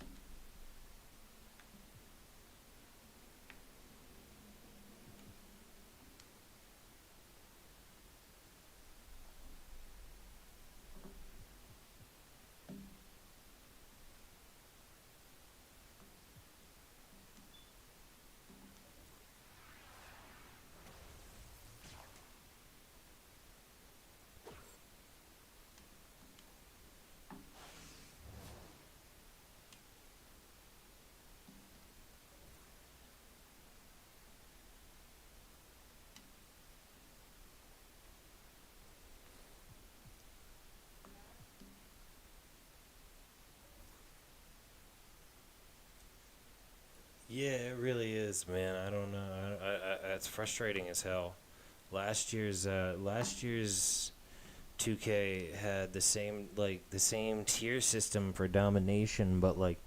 Yeah, it really is, man. I don't know. It's frustrating as hell. Last year's 2K had the same tier system for domination, but like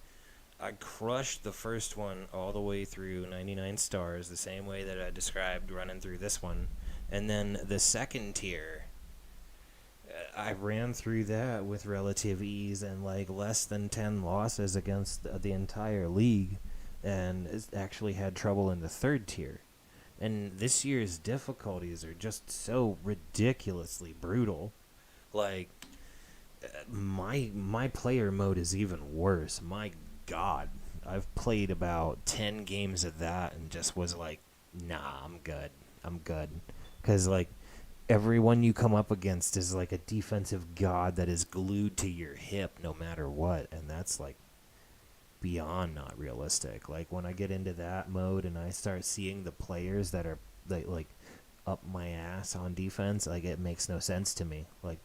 I crushed the first one all the way through 99 stars, the same way that I described running through this one, and then the second tier, I ran through that with relative ease and like less than 10 losses against the entire league, and actually had trouble in the third tier. And this year's difficulties are just so ridiculously brutal. Like, my player mode is even worse. My God, I've played about 10 games of that and just was like, nah, I'm good. Because like everyone you come up against is like a defensive god that is glued to your hip no matter what, and that's like beyond not realistic. Like when I get into that mode and I start seeing the players that are like up my ass on defense, like it makes no sense to me. Like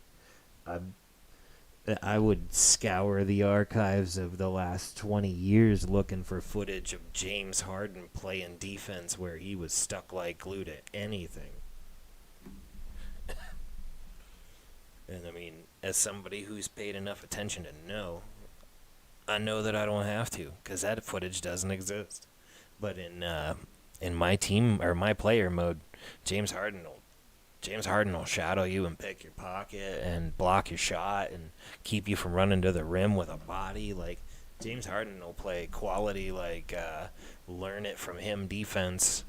I would scour the archives of the last 20 years looking for footage of James Harden playing defense where he was stuck like glue to anything. And I mean, as somebody who's paid enough attention to know, I know that I don't have to, because that footage doesn't exist. But in my team or my player mode, James Harden will shadow you and pick your pocket and block your shot and keep you from running to the rim with a body. Like James Harden will play quality learn it from him defense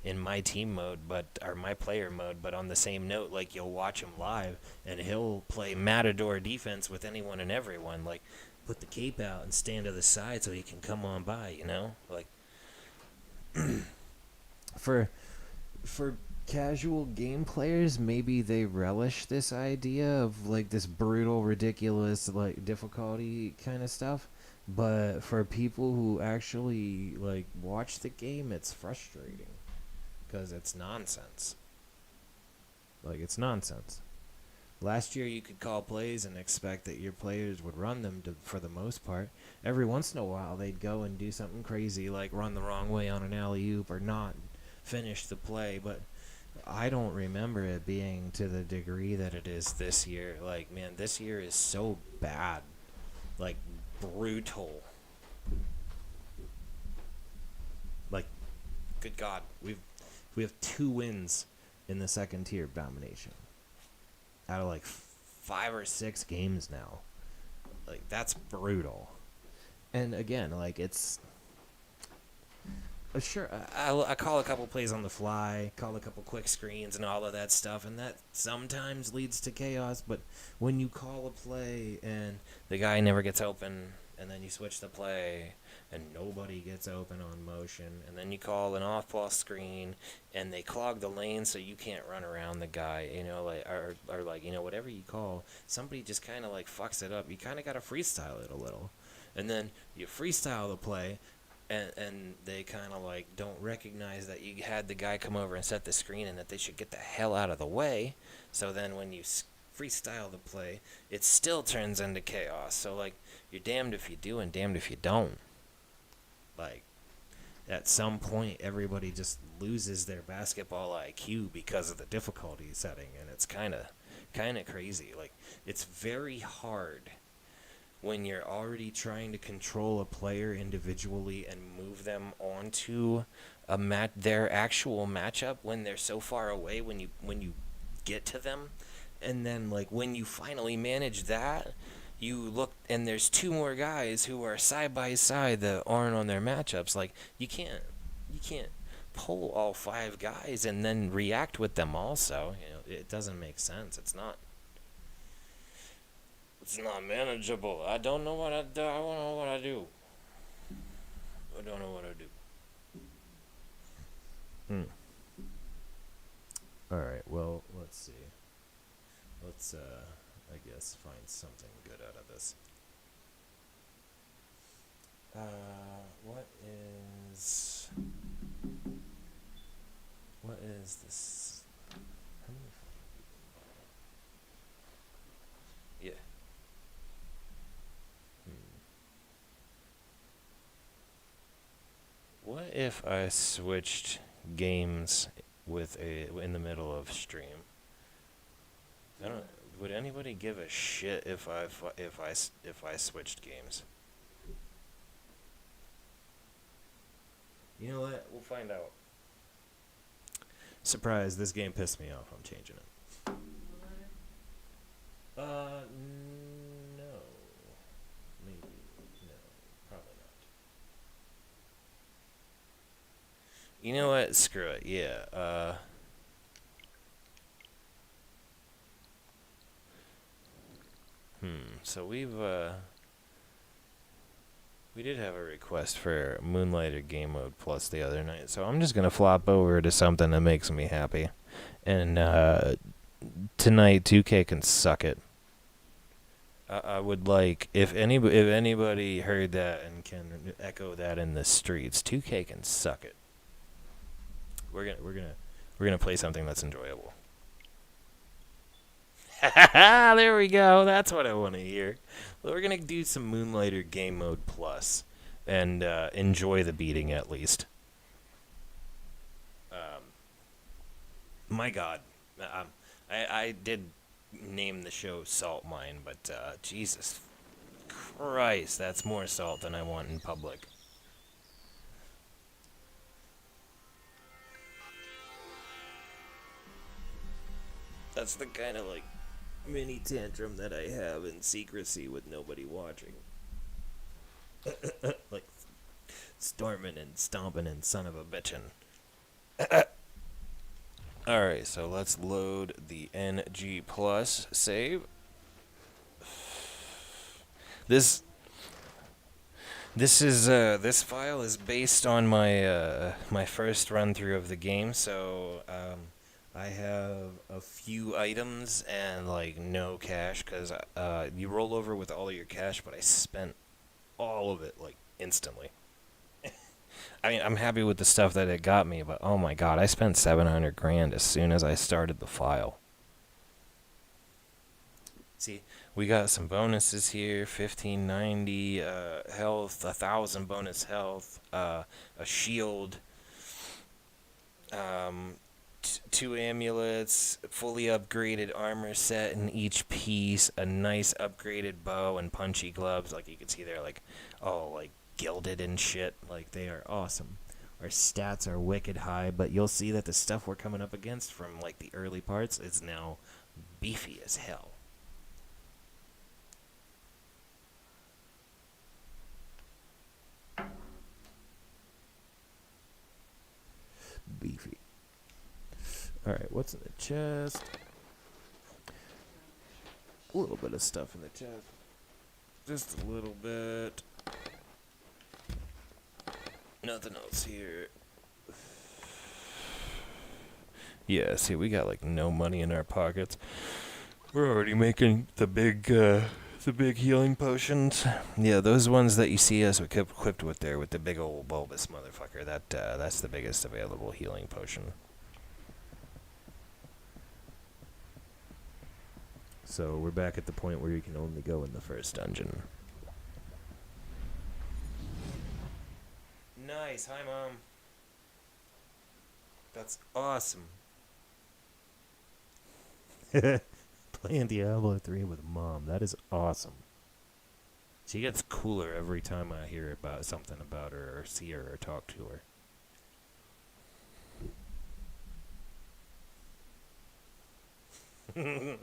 in my team mode, or my player mode. But on the same note, like you'll watch him live and he'll play matador defense with anyone and everyone. Like put the cape out and stand to the side so he can come on by. You know, like for casual game players, maybe they relish this idea of like this brutal, ridiculous, like difficulty kind of stuff. But for people who actually like watch the game, it's frustrating because it's nonsense. Like it's nonsense. Last year, you could call plays and expect that your players would run them for the most part. Every once in a while, they'd go and do something crazy, like run the wrong way on an alley-oop or not finish the play. But I don't remember it being to the degree that it is this year. Like, man, this year is so bad. Like, brutal. Like, good God, we have 2 wins in the second tier of domination out of like 5 or 6 games now. Like, that's brutal. And again, like, it's sure, I call a couple plays on the fly, call a couple quick screens and all of that stuff, and that sometimes leads to chaos. But when you call a play and the guy never gets open, and then you switch the play and nobody gets open on motion, and then you call an off-ball screen and they clog the lane so you can't run around the guy, you know, like, or like, you know, whatever you call, somebody just kind of like fucks it up. You kind of got to freestyle it a little, and then you freestyle the play, and they kind of like don't recognize that you had the guy come over and set the screen and that they should get the hell out of the way. So then when you freestyle the play, it still turns into chaos. So like, you're damned if you do and damned if you don't. Like, at some point, everybody just loses their basketball IQ because of the difficulty setting, and it's kind of crazy. Like, it's very hard when you're already trying to control a player individually and move them onto their actual matchup when they're so far away when you get to them. And then, like, when you finally manage that, you look and there's 2 more guys who are side by side that aren't on their matchups. Like, you can't pull all 5 guys and then react with them also. You know, it doesn't make sense. It's not manageable. I don't know what I do. I don't know what I do. I don't know what I do. All right. Well, let's see. Let's I guess find something good out of this. What is this? How many? Yeah. What if I switched games in the middle of stream? I don't. Would anybody give a shit if I switched games? You know what? We'll find out. Surprise! This game pissed me off. I'm changing it. No. Maybe. No. Probably not. You know what? Screw it. Yeah. So we did have a request for Moonlighter Game Mode Plus the other night, so I'm just gonna flop over to something that makes me happy. And tonight, 2K can suck it. I would like if anybody heard that and can echo that in the streets, 2K can suck it. We're gonna play something that's enjoyable. There we go. That's what I want to hear. Well, we're going to do some Moonlighter Game Mode Plus and enjoy the beating at least. My God. I did name the show Salt Mine, but Jesus Christ, that's more salt than I want in public. That's the kind of, like, mini tantrum that I have in secrecy with nobody watching. Like, storming and stomping and son of a bitchin'. Alright, so let's load the NG Plus save. This file is based on my my first run through of the game, so I have a few items and like no cash because you roll over with all of your cash, but I spent all of it like instantly. I mean, I'm happy with the stuff that it got me, but oh my God, I spent $700 grand as soon as I started the file. See, we got some bonuses here: 1590 health, 1,000 bonus health, a shield, two amulets, fully upgraded armor set in each piece, a nice upgraded bow, and punchy gloves. Like you can see, they're like all like gilded and shit. Like they are awesome. Our stats are wicked high, but you'll see that the stuff we're coming up against from like the early parts is now beefy as hell. Beefy. Alright, what's in the chest? A little bit of stuff in the chest. Just a little bit. Nothing else here. Yeah, see, we got like no money in our pockets. We're already making the big healing potions. Yeah, those ones that you see us equipped with there, with the big old bulbous motherfucker. That's the biggest available healing potion. So we're back at the point where you can only go in the first dungeon. Nice. Hi, Mom. That's awesome. Playing Diablo 3 with Mom. That is awesome. She gets cooler every time I hear about something about her or see her or talk to her.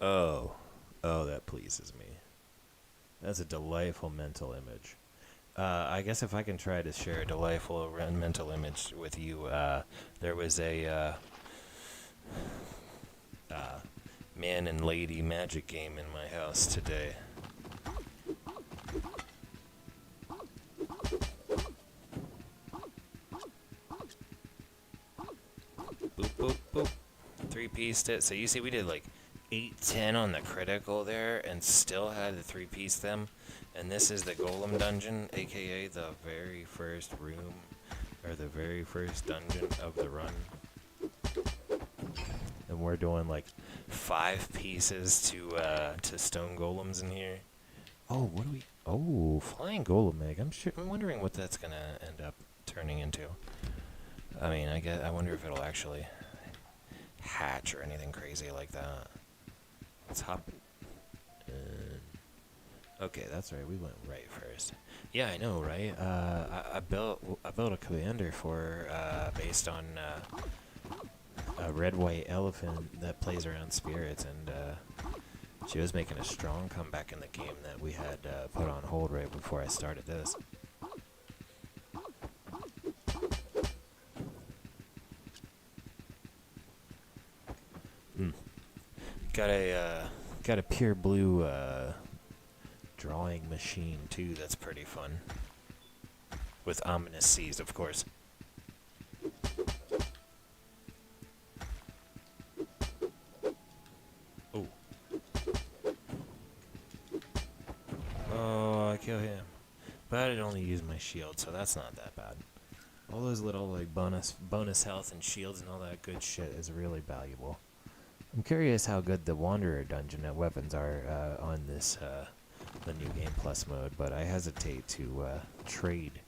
Oh, that pleases me. That's a delightful mental image. I guess if I can try to share a delightful mental image with you, there was a man and lady magic game in my house today. Boop, boop, boop. 3-pieced it. So you see we did like 810 on the critical there and still had to 3-piece them. And this is the Golem dungeon, aka the very first room, or the very first dungeon of the run. And we're doing like 5 pieces to stone golems in here. Oh, what do we... Oh, flying golem egg. I'm wondering what that's gonna end up turning into. I mean, I wonder if it'll actually hatch or anything crazy like that. Let's hop in. Okay, that's right. We went right first. Yeah, I know, right? I built a commander for based on a red-white elephant that plays around spirits, and she was making a strong comeback in the game that we had put on hold right before I started this. Got a pure blue drawing machine too. That's pretty fun. With ominous seas, of course. Oh. Oh, I kill him. But I'd only use my shield, so that's not that bad. All those little like bonus health and shields and all that good shit is really valuable. I'm curious how good the Wanderer dungeon and weapons are on this the New Game Plus mode, but I hesitate to trade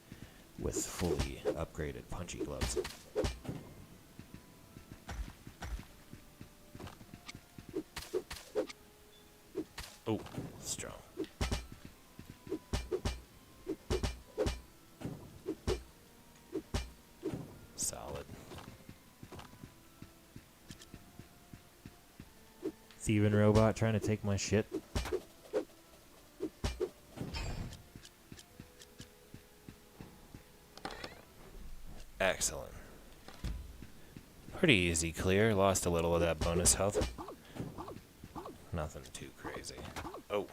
with fully upgraded punchy gloves. Oh, strong. Solid. Thieving robot trying to take my shit. Excellent. Pretty easy clear. Lost a little of that bonus health. Nothing too crazy. Oh.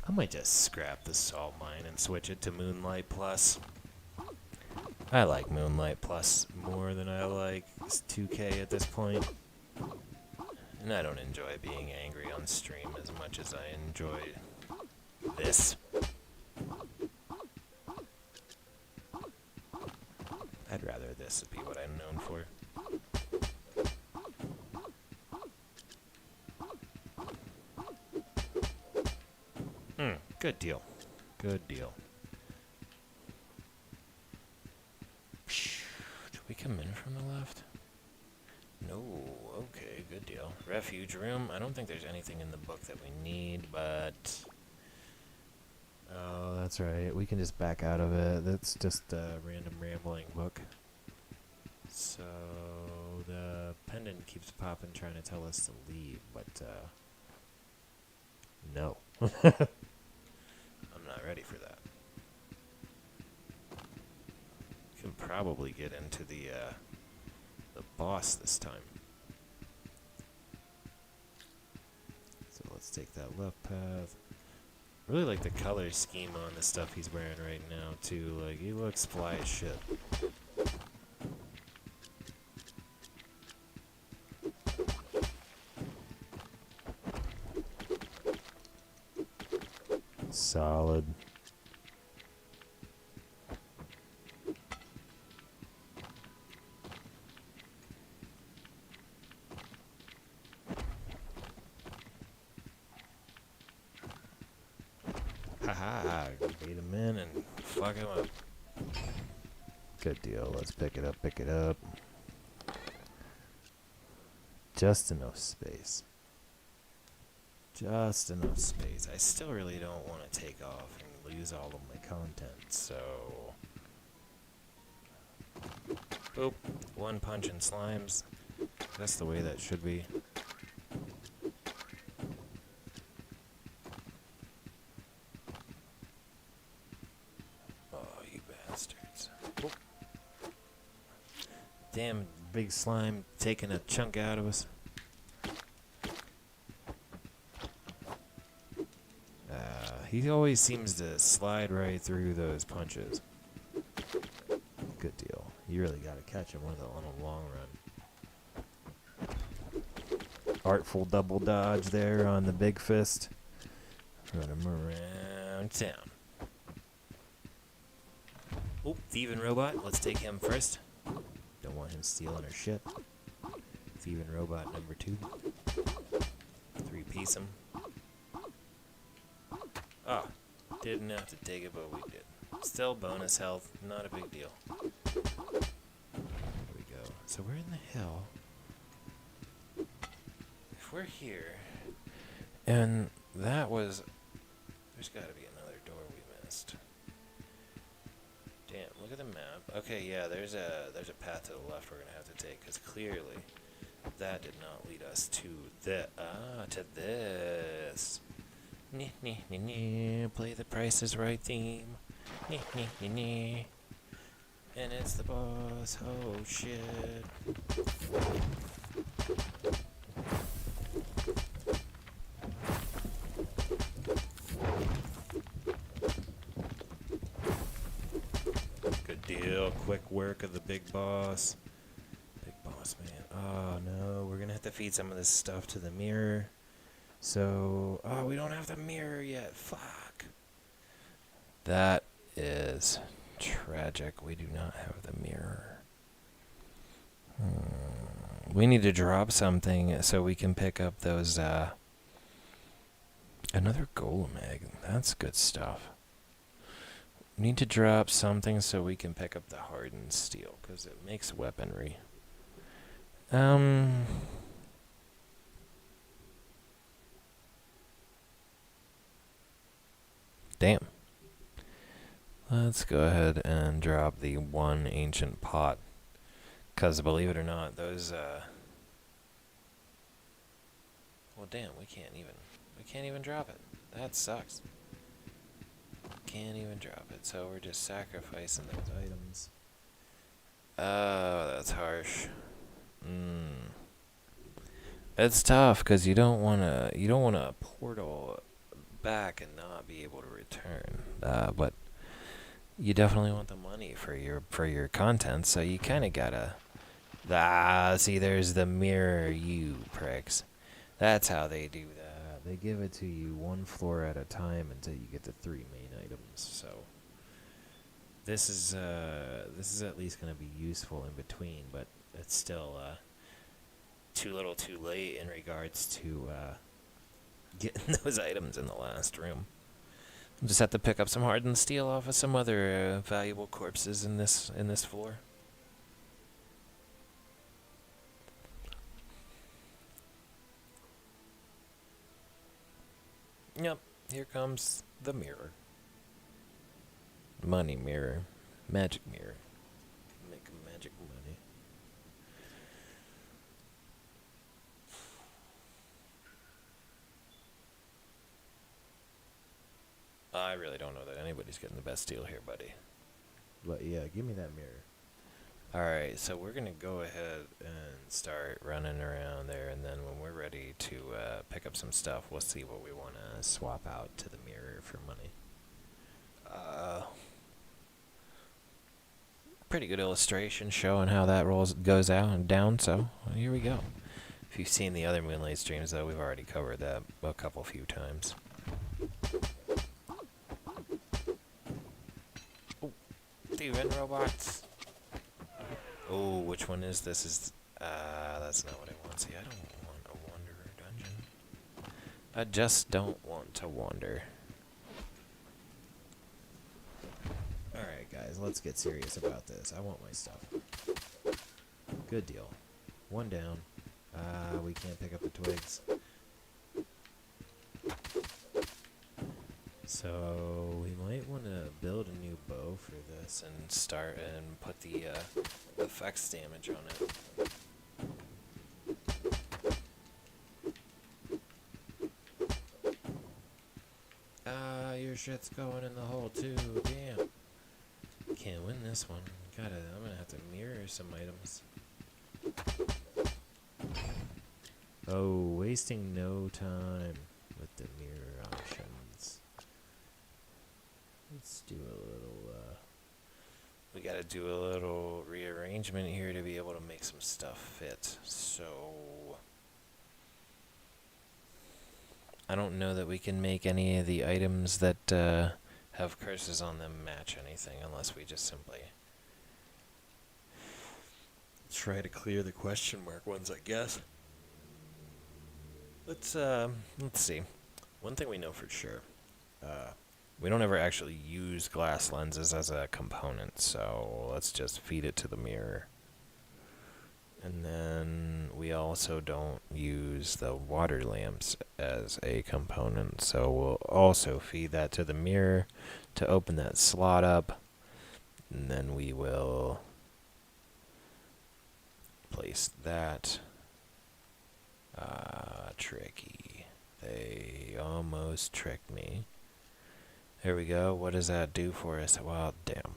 I might just scrap the salt mine and switch it to Moonlight Plus. I like Moonlight Plus more than I like 2K at this point. And I don't enjoy being angry on stream as much as I enjoy this. I'd rather this. this would be what I'm known for. Good deal. Good deal. Did we come in from the left? No. Okay, good deal. Refuge room. I don't think there's anything in the book that we need, but... Oh, that's right. We can just back out of it. That's just a random rambling book. So the pendant keeps popping, trying to tell us to leave, but no. I'm not ready for that. We can probably get into the boss this time. So let's take that left path. Really like the color scheme on the stuff he's wearing right now too. Like, he looks fly as shit. Solid. Haha, bait him in and fuck him up. Good deal. Let's pick it up, pick it up. Just enough space. Just enough space. I still really don't want to take off and lose all of my content, so... Boop. One punch and slimes. That's the way that should be. Oh, you bastards. Oop. Damn big slime taking a chunk out of us. He always seems to slide right through those punches. Good deal. You really got to catch him on a long run. Artful double dodge there on the big fist. Run him around town. Oh, thieving robot. Let's take him first. Don't want him stealing our shit. Thieving robot number 2. 3-piece him. Ah, didn't have to take it, but we did. Still bonus health, not a big deal. There we go. So we're in the hill. If we're here, and that was... There's got to be another door we missed. Damn, look at the map. Okay, yeah, there's a path to the left we're going to have to take, because clearly that did not lead us to to this. Play the Price is Right theme. And it's the boss. Oh shit. Good deal. Quick work of the big boss. Big boss, man. Oh no, we're gonna have to feed some of this stuff to the mirror. So, oh, we don't have the mirror yet. Fuck. That is tragic. We do not have the mirror. We need to drop something so we can pick up those, another golem egg. That's good stuff. We need to drop something so we can pick up the hardened steel, because it makes weaponry. Damn. Let's go ahead and drop the one ancient pot. Because believe it or not, those, well, damn, we can't even drop it. That sucks. Can't even drop it, so we're just sacrificing those items. Oh, that's harsh. It's tough, because you don't want to portal back and not be able to return, but you definitely want the money for your content, so you kind of gotta see, there's the mirror, you pricks. That's how they do that. They give it to you one floor at a time until you get the 3 main items. So this is at least gonna be useful in between, but it's still too little, too late in regards to getting those items in the last room. We'll just have to pick up some hardened steel off of some other valuable corpses in this floor. Yep, here comes the mirror. Money mirror. Magic mirror. Make magic money. I really don't know that anybody's getting the best deal here, buddy. But yeah, give me that mirror. Alright, so we're going to go ahead and start running around there, and then when we're ready to pick up some stuff, we'll see what we want to swap out to the mirror for money. Pretty good illustration showing how that goes out and down, so here we go. If you've seen the other Moonlight streams, though, we've already covered that a few times. Oh, Steven robots. Oh, which one is this? That's not what I want. See, I don't want a wanderer dungeon. I just don't want to wander. Alright, guys, let's get serious about this. I want my stuff. Good deal. One down. We can't pick up the twigs. So we might want to build a new bow for this and start and put the effects damage on it. Your shit's going in the hole too. Damn. Can't win this one. I'm gonna have to mirror some items. Oh, wasting no time with the mirror options. Let's do a little, we gotta do a little rearrangement here to be able to make some stuff fit. So, I don't know that we can make any of the items that have curses on them match anything unless we just simply try to clear the question mark ones, I guess. Let's see. One thing we know for sure, we don't ever actually use glass lenses as a component, so let's just feed it to the mirror. And then we also don't use the water lamps as a component, so we'll also feed that to the mirror to open that slot up, and then we will place that. Tricky. They almost tricked me. There we go. What does that do for us? Well, damn.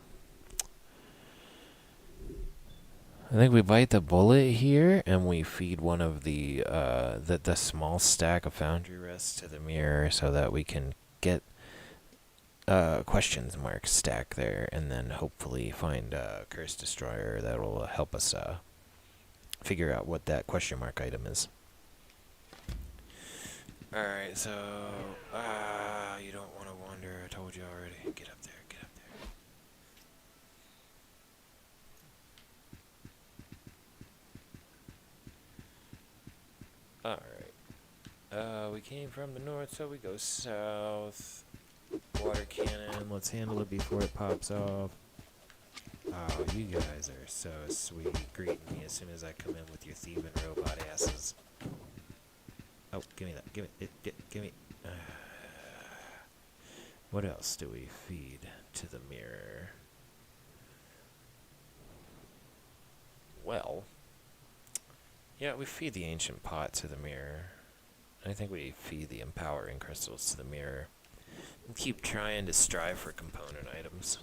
I think we bite the bullet here, and we feed one of the small stack of foundry rests to the mirror so that we can get question mark stack there, and then hopefully find a curse destroyer that will help us figure out what that question mark item is. Alright, so you don't want to wander. I told you already. Get up there, get up there. Alright. We came from the north, so we go south. Water cannon. Let's handle it before it pops off. Oh, you guys are so sweet, greeting me as soon as I come in with your thieving robot asses. Oh, give me that. Give it. Give me. What else do we feed to the mirror? Well, yeah, we feed the ancient pot to the mirror. I think we feed the empowering crystals to the mirror. And keep trying to strive for component items.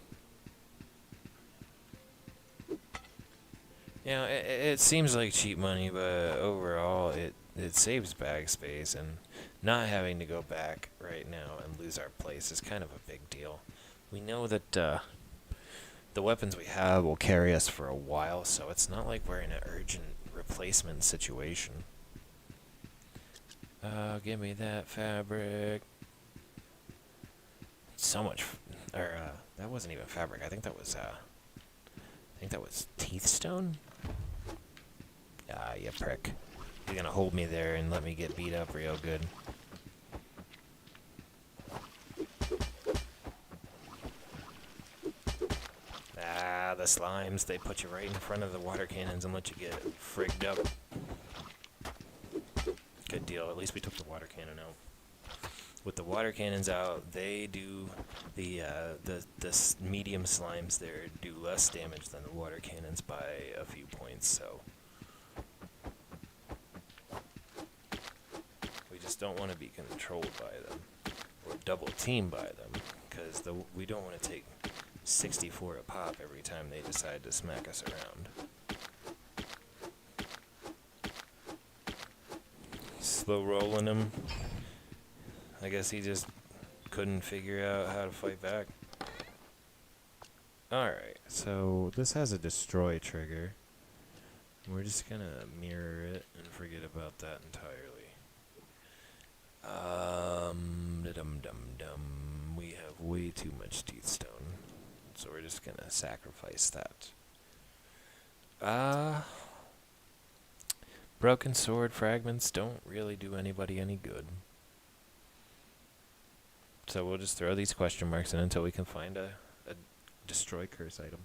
You know, it seems like cheap money, but overall it saves bag space, and not having to go back right now and lose our place is kind of a big deal. We know that the weapons we have will carry us for a while, so it's not like we're in an urgent replacement situation. Give me that fabric. So much, That wasn't even fabric. I think that was teeth stone. Ah, you prick. You're gonna hold me there and let me get beat up real good. Ah, the slimes, they put you right in front of the water cannons and let you get frigged up. Good deal. At least we took the water cannon out. With the water cannons out, they do the medium slimes there do less damage than the water cannons by a few points. So we just don't want to be controlled by them or double teamed by them, because we don't want to take 64 a pop every time they decide to smack us around. Slow rolling him. I guess he just couldn't figure out how to fight back. Alright, so this has a destroy trigger. We're just gonna mirror it and forget about that entirely. Dum-dum-dum. We have way too much teeth stone, so we're just gonna sacrifice that. Broken sword fragments don't really do anybody any good. So we'll just throw these question marks in until we can find a destroy curse item.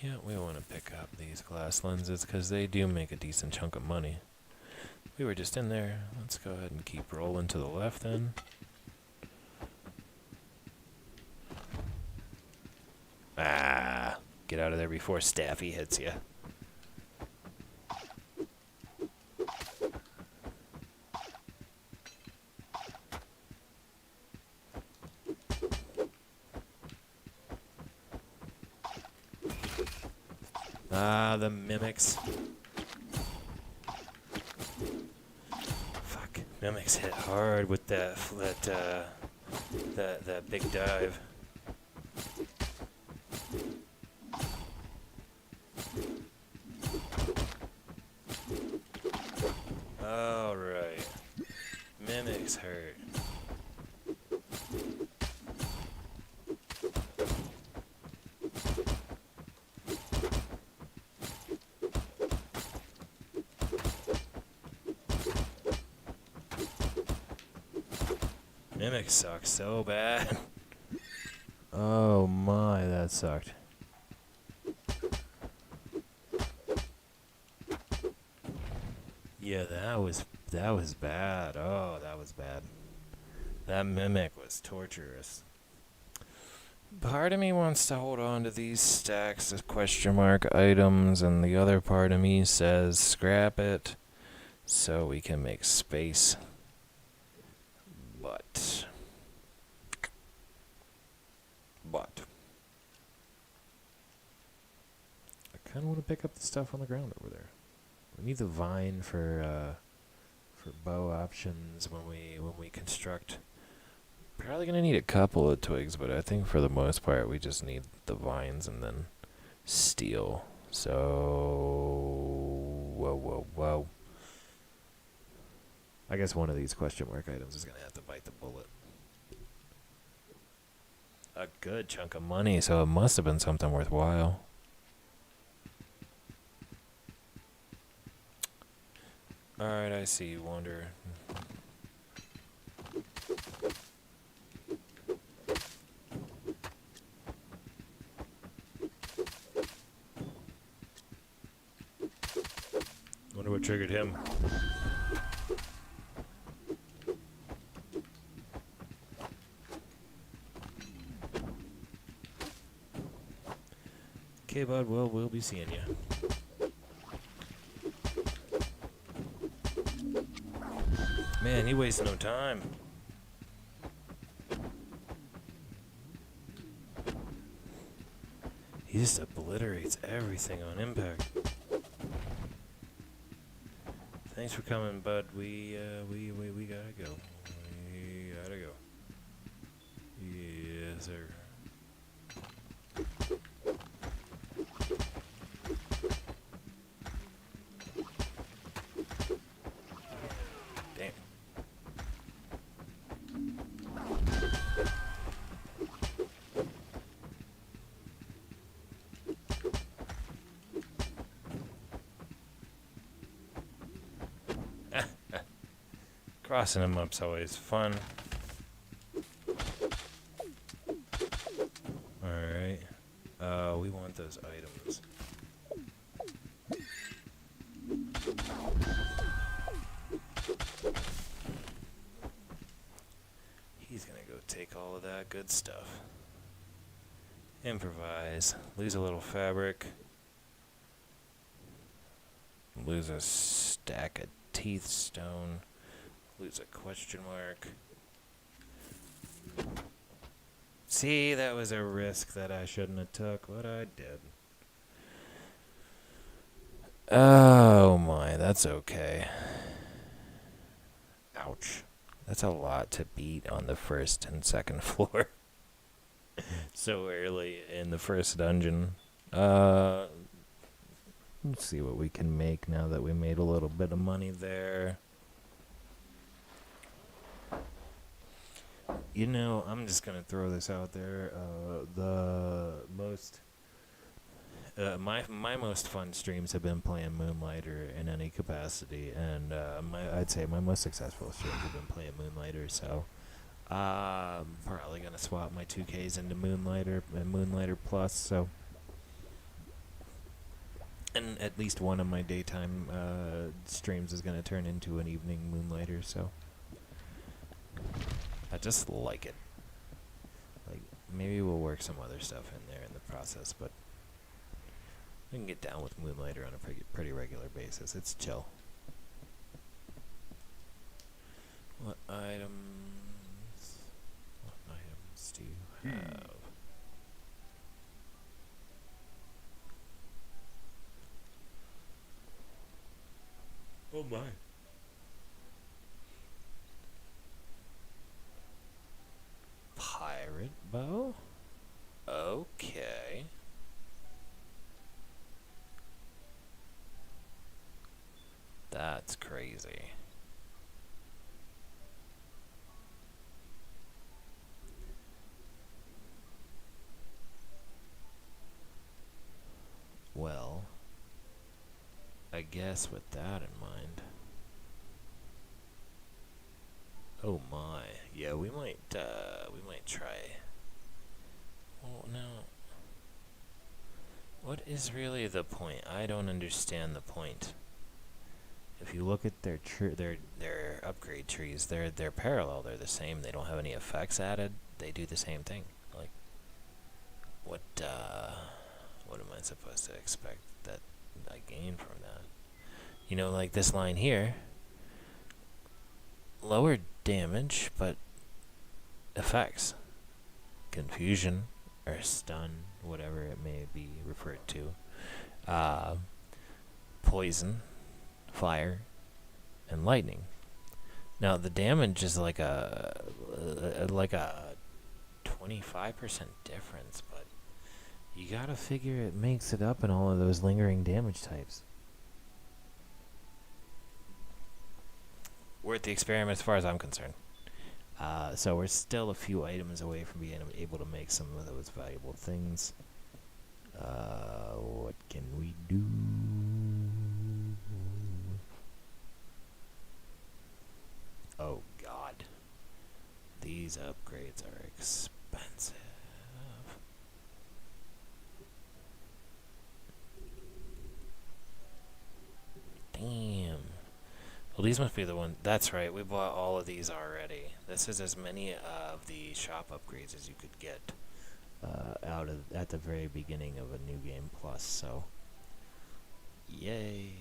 Yeah, we want to pick up these glass lenses because they do make a decent chunk of money. We were just in there. Let's go ahead and keep rolling to the left then. Ah, get out of there before Staffy hits you. Ah, the mimics. Fuck, mimics hit hard with that big dive. All right, mimics hurt. Mimic sucks so bad. Oh my, that sucked. Yeah, that was bad. Oh, that was bad. That mimic was torturous. Part of me wants to hold on to these stacks of question mark items, and the other part of me says scrap it so we can make space. But I kind of want to pick up the stuff on the ground over there. We need the vine for bow options when we construct. Probably gonna need a couple of twigs, but I think for the most part we just need the vines and then steel. So whoa. I guess one of these question mark items is gonna have to bite the bullet. A good chunk of money, so it must have been something worthwhile. Alright, I see you, Wander. Wonder what triggered him. Okay, bud, well, we'll be seeing you. Man, he wastes no time. He just obliterates everything on impact. Thanks for coming, bud. We gotta go. We gotta go. Yes, sir. Crossing them up's always fun. Alright. We want those items. He's gonna go take all of that good stuff. Improvise. Lose a little fabric. Lose a stack of teeth stone. Lose a question mark. See, that was a risk that I shouldn't have took, but I did. Oh my, that's okay. Ouch. That's a lot to beat on the first and second floor. So early in the first dungeon. Let's see what we can make now that we made a little bit of money there. You know, I'm just gonna throw this out there. My most fun streams have been playing Moonlighter in any capacity, and I'd say my most successful streams have been playing Moonlighter. So, I'm probably gonna swap my 2Ks into Moonlighter and Moonlighter Plus. So, and at least one of my daytime streams is gonna turn into an evening Moonlighter. So. I just like it. Like, maybe we'll work some other stuff in there in the process, but I can get down with Moonlighter on a pretty regular basis. It's chill. What items do you have? Oh my. Pirate bow? Okay. That's crazy. Well, I guess with that in mind. Oh my. Yeah, we might try. Well, no. What is really the point? I don't understand the point. If you look at their upgrade trees, they're parallel. They're the same. They don't have any effects added. They do the same thing. Like, what am I supposed to expect that I gain from that? You know, like this line here. Lower damage, but effects. Confusion, or stun, whatever it may be referred to. Poison, fire, and lightning. Now the damage is like a 25% difference, but you gotta figure it makes it up in all of those lingering damage types. Worth the experiment as far as I'm concerned. So we're still a few items away from being able to make some of those valuable things. What can we do? Oh God, these upgrades are expensive. Damn. Well, these must be the one. That's right. We bought all of these already. This is as many of the shop upgrades as you could get at the very beginning of a new game plus. So, yay!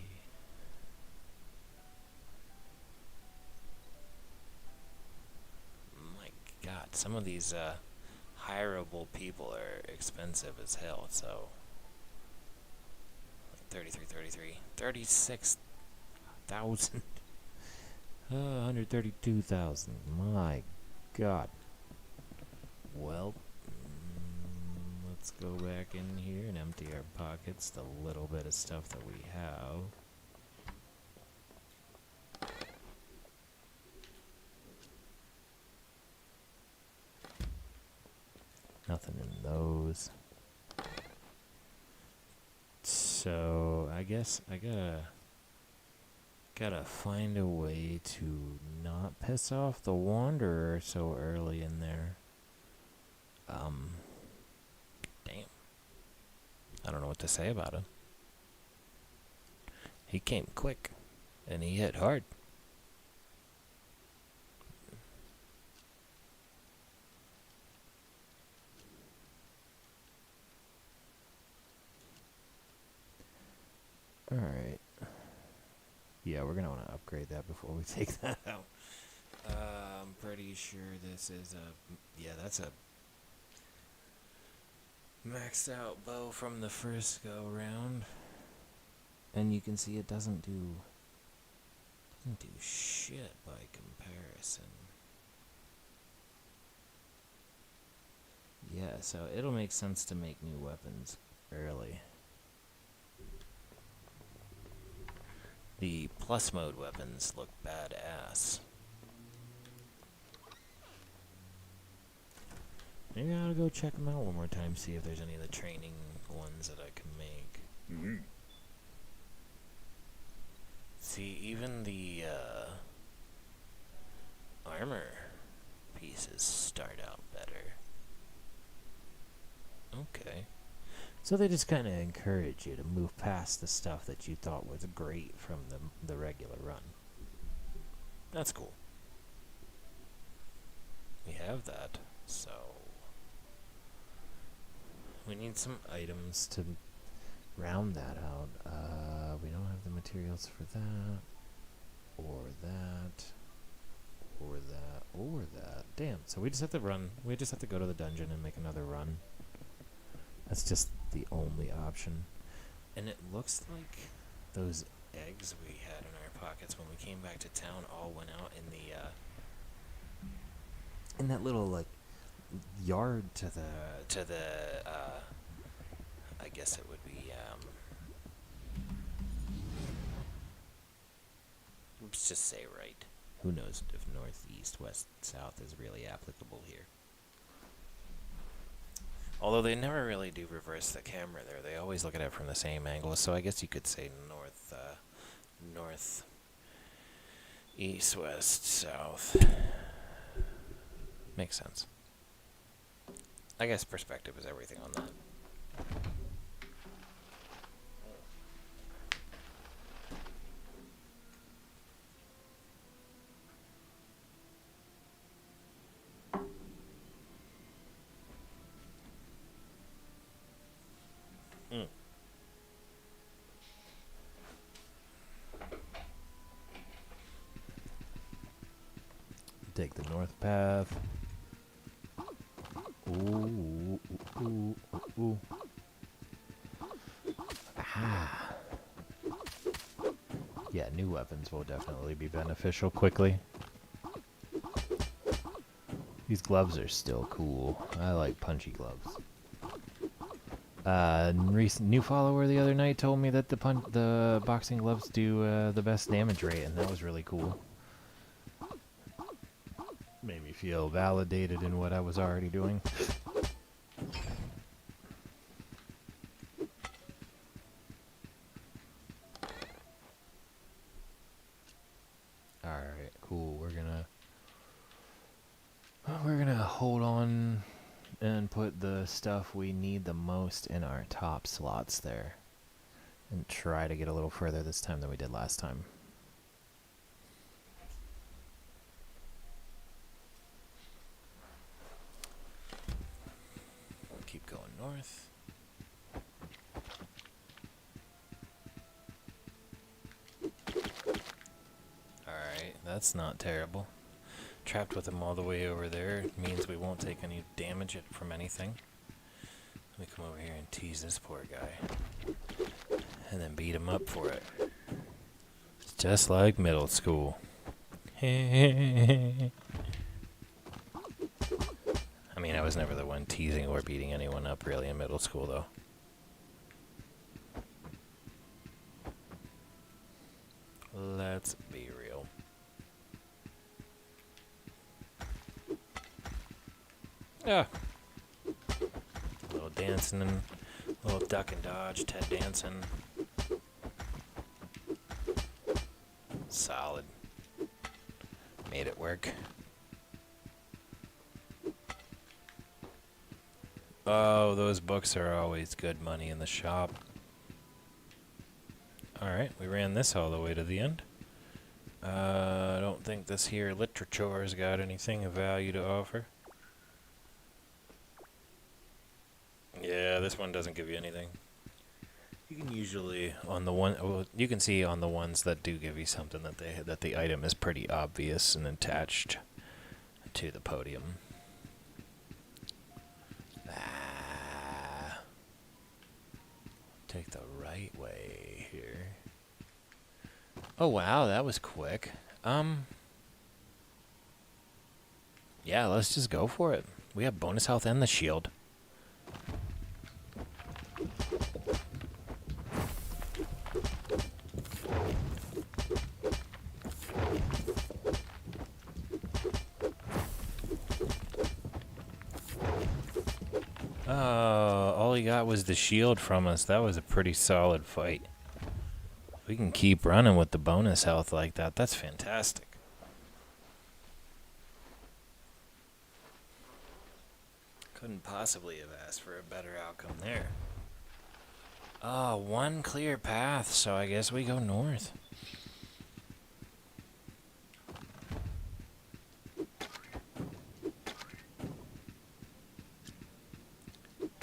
My God, some of these hireable people are expensive as hell. So, like 36,000. 132,000. My God. Well, let's go back in here and empty our pockets, the little bit of stuff that we have. Nothing in those. So I guess I gotta Gotta find a way to not piss off the Wanderer so early in there. Damn. I don't know what to say about him. He came quick, and he hit hard. Alright. Yeah, we're gonna want to upgrade that before we take that out. I'm pretty sure this is a... Yeah, that's a maxed out bow from the first go round. And you can see it doesn't do shit by comparison. Yeah, so it'll make sense to make new weapons early. The plus mode weapons look badass. Maybe I ought to go check them out one more time, see if there's any of the training ones that I can make. Mm-hmm. See, even the armor pieces start out better. Okay. So they just kind of encourage you to move past the stuff that you thought was great from the regular run. That's cool. We have that, so we need some items to round that out. We don't have the materials for that, or that, or that, or that. Damn, so we just have to run. We just have to go to the dungeon and make another run. That's just the only option. And it looks like those eggs we had in our pockets when we came back to town all went out in the in that little like yard to the I guess it would be let's just say right. Who knows if north, east, west, south is really applicable here. Although they never really do reverse the camera there. They always look at it from the same angle. So I guess you could say north, north, east, west, south. Makes sense. I guess perspective is everything on that. Take the north path. Ooh, ooh, ooh, ooh. Ah. Yeah, new weapons will definitely be beneficial quickly. These gloves are still cool. I like punchy gloves. Recent new follower the other night told me that the boxing gloves do the best damage rate, and that was really cool. Made me feel validated in what I was already doing. Alright, cool. We're gonna hold on and put the stuff we need the most in our top slots there. And try to get a little further this time than we did last time. Keep going north. Alright, that's not terrible. Trapped with them all the way over there means we won't take any damage from anything. Let me come over here and tease this poor guy. And then beat him up for it. It's just like middle school. I mean, I was never the one teasing or beating anyone up really in middle school, though. Let's be real. Yeah. A little dancing and a little duck and dodge, Ted Danson. made it work. Oh, those books are always good money in the shop. Alright, we ran this all the way to the end. I don't think this here literature's got anything of value to offer. Yeah, this one doesn't give you anything. You can usually on the one, well, you can see on the ones that do give you something that the item is pretty obvious and attached to the podium. Take the right way here. Oh wow, that was quick. Yeah, let's just go for it. We have bonus health and the shield. All he got was the shield from us. That was a pretty solid fight. We can keep running with the bonus health like that. That's fantastic. Couldn't possibly have asked for a better outcome there. Oh, one clear path, so I guess we go north.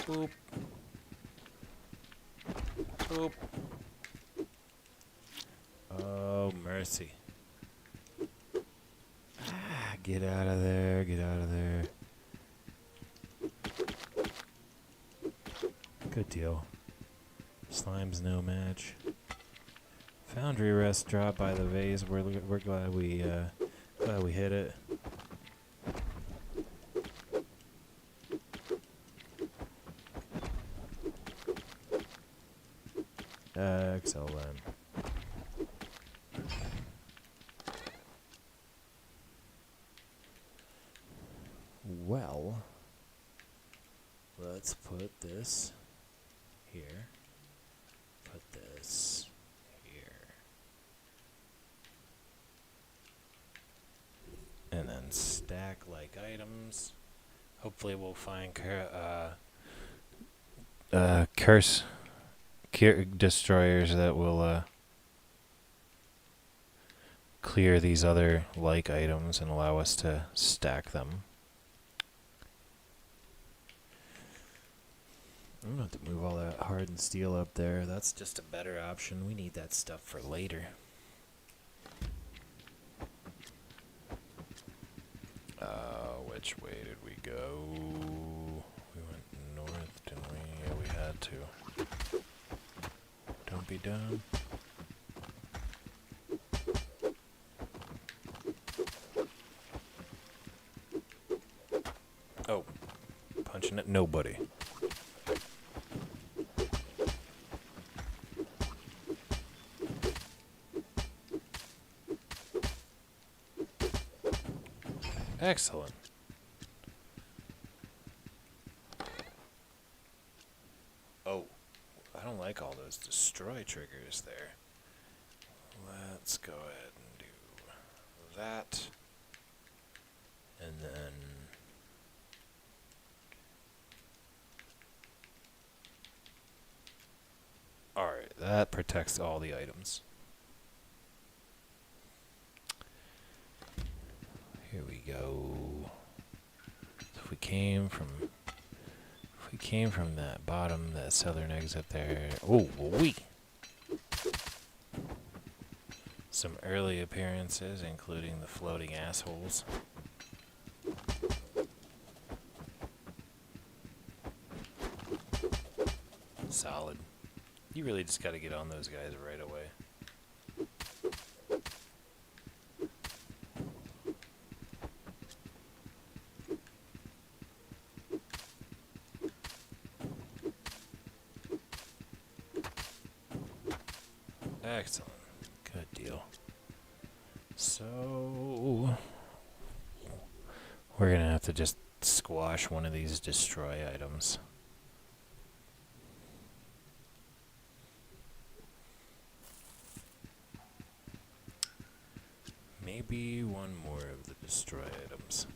Boop. Boop. Oh, mercy. Ah, get out of there, get out of there. Good deal. Slime's no match. Foundry rest drop by the vase. We're glad we hit it. Excellent. Well, let's put this here. Put this here. And then stack like items. Hopefully we'll find curse destroyers that will clear these other like items and allow us to stack them. I'm gonna have to move all that hardened steel up there. That's just a better option. We need that stuff for later. Which way did we go? We went north, didn't we? Yeah, we had to. Don't be dumb. Oh, punching at nobody. Excellent. Oh, I don't like all those destroy triggers there. Let's go ahead and do that. And then alright, that protects all the items. Here we go. So if we came from that bottom, that southern exit there. Oh, wee! Some early appearances, including the floating assholes. Solid. You really just gotta get on those guys right away. Excellent. Good deal. So we're gonna have to just squash one of these destroy items. Maybe maybe one more of the destroy items.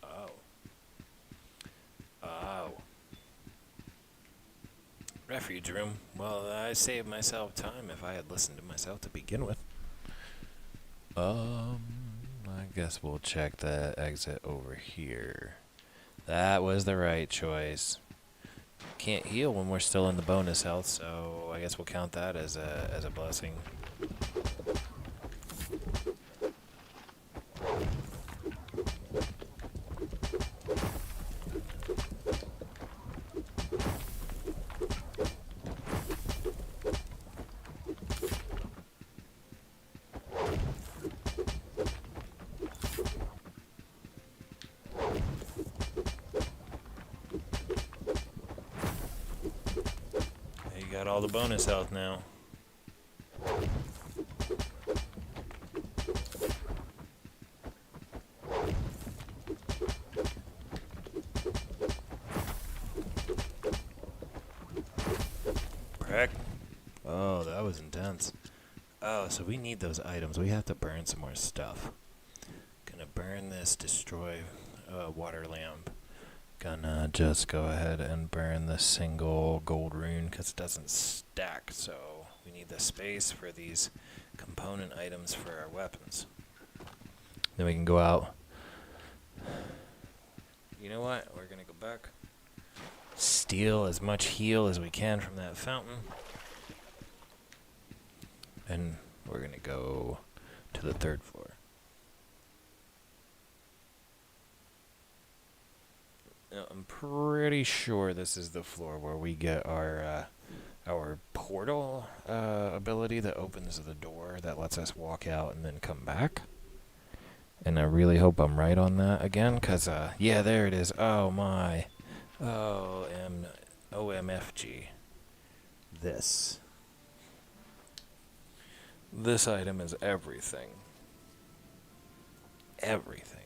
Oh. Oh. Refuge room. Well, I saved myself time if I had listened to myself to begin with. I guess we'll check the exit over here. That was the right choice. Can't heal when we're still in the bonus health, so I guess we'll count that as a blessing. You got all the bonus health now. Heck. Oh, that was intense. Oh, so we need those items. We have to burn some more stuff. Gonna burn this destroy water lamp. Gonna just go ahead and burn the single gold rune because it doesn't stack. So we need the space for these component items for our weapons. Then we can go out. You know what? We're gonna go back. Steal as much heal as we can from that fountain. And we're gonna go to the 3rd floor. Now, I'm pretty sure this is the floor where we get our portal ability that opens the door that lets us walk out and then come back. And I really hope I'm right on that again, because, yeah, there it is. Oh, my. OMFG. This item is everything. Everything.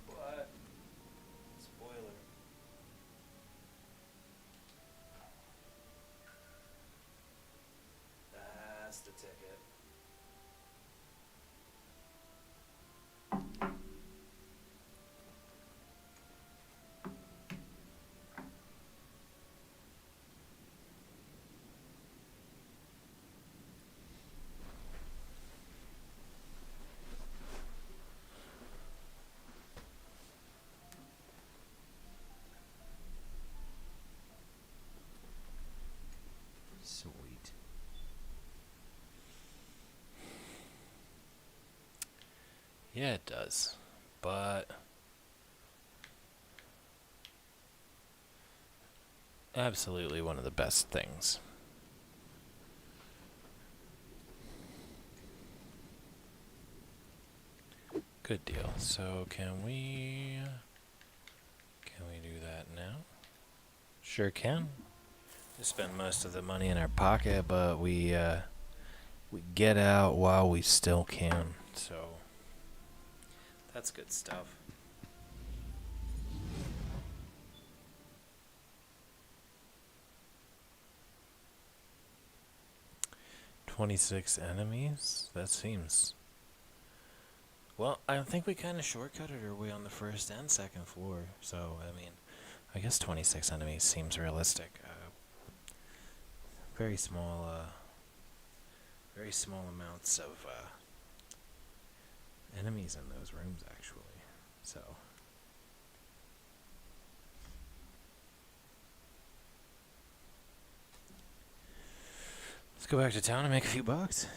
What? Spoiler. That's the ticket. Sweet. Yeah, it does. But absolutely one of the best things. Good deal. So can we do that now? Sure can. We spend most of the money in our pocket, but we get out while we still can. So that's good stuff. "26 enemies? That seems... Well, I think we kind of shortcutted our way on the 1st and 2nd floor. So, I mean, I guess 26 enemies seems realistic. Very small amounts of enemies in those rooms, actually. So... let's go back to town and make a few bucks.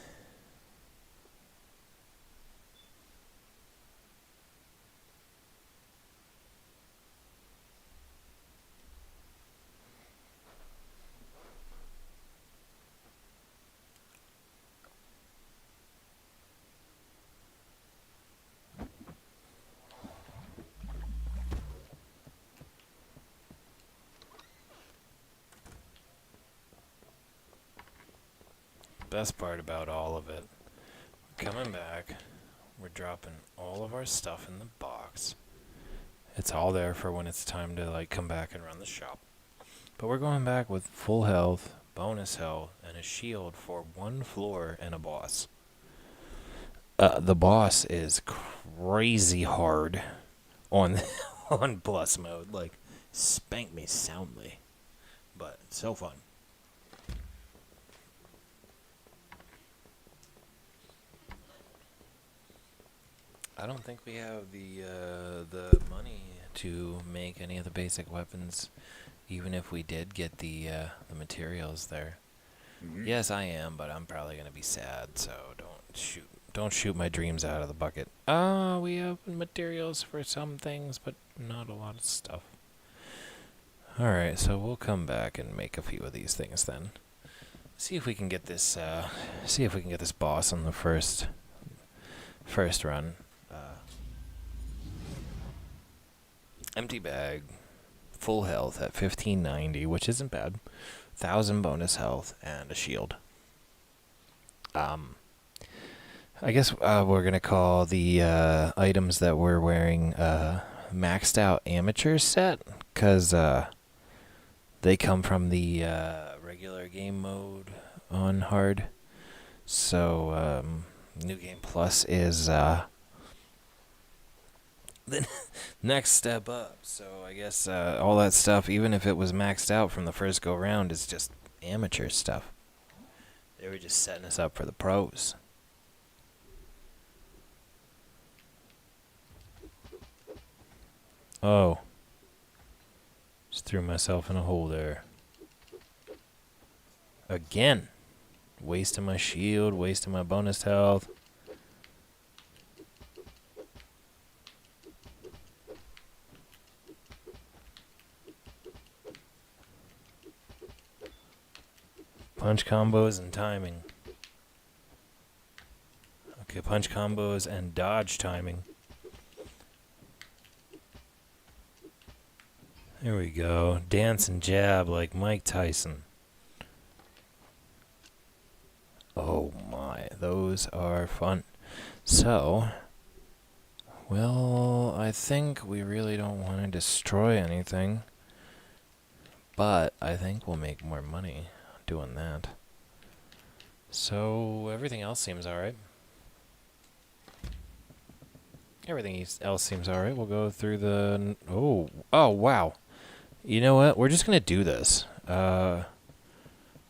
best part about all of it. We're coming back. We're dropping all of our stuff in the box. It's all there for when it's time to like come back and run the shop. But we're going back with full health, bonus health, and a shield for one floor and a boss. The boss is crazy hard on on plus mode. Like, spank me soundly. But so fun. I don't think we have the money to make any of the basic weapons, even if we did get the materials there. Yes, I am, but I'm probably gonna be sad. So don't shoot my dreams out of the bucket. We have materials for some things, but not a lot of stuff. All right, so we'll come back and make a few of these things then. See if we can get this. See if we can get this boss on the first run. Empty bag, full health at 1590, which isn't bad. 1,000 bonus health and a shield. I guess we're gonna call the items that we're wearing maxed out amateur set, cause they come from the regular game mode on hard. So New Game Plus is the next step up. So I guess all that stuff, even if it was maxed out from the first go round, is just amateur stuff. They were just setting us up for the pros. Oh. Just threw myself in a hole there. Again. Wasting my shield, wasting my bonus health. Punch combos and timing. Okay, punch combos and dodge timing. There we go. Dance and jab like Mike Tyson. Oh my, those are fun. So, well, I think we really don't want to destroy anything. But I think we'll make more money doing that. So, everything else seems alright. Everything else seems alright. We'll go through the... Oh, wow. You know what? We're just going to do this. We're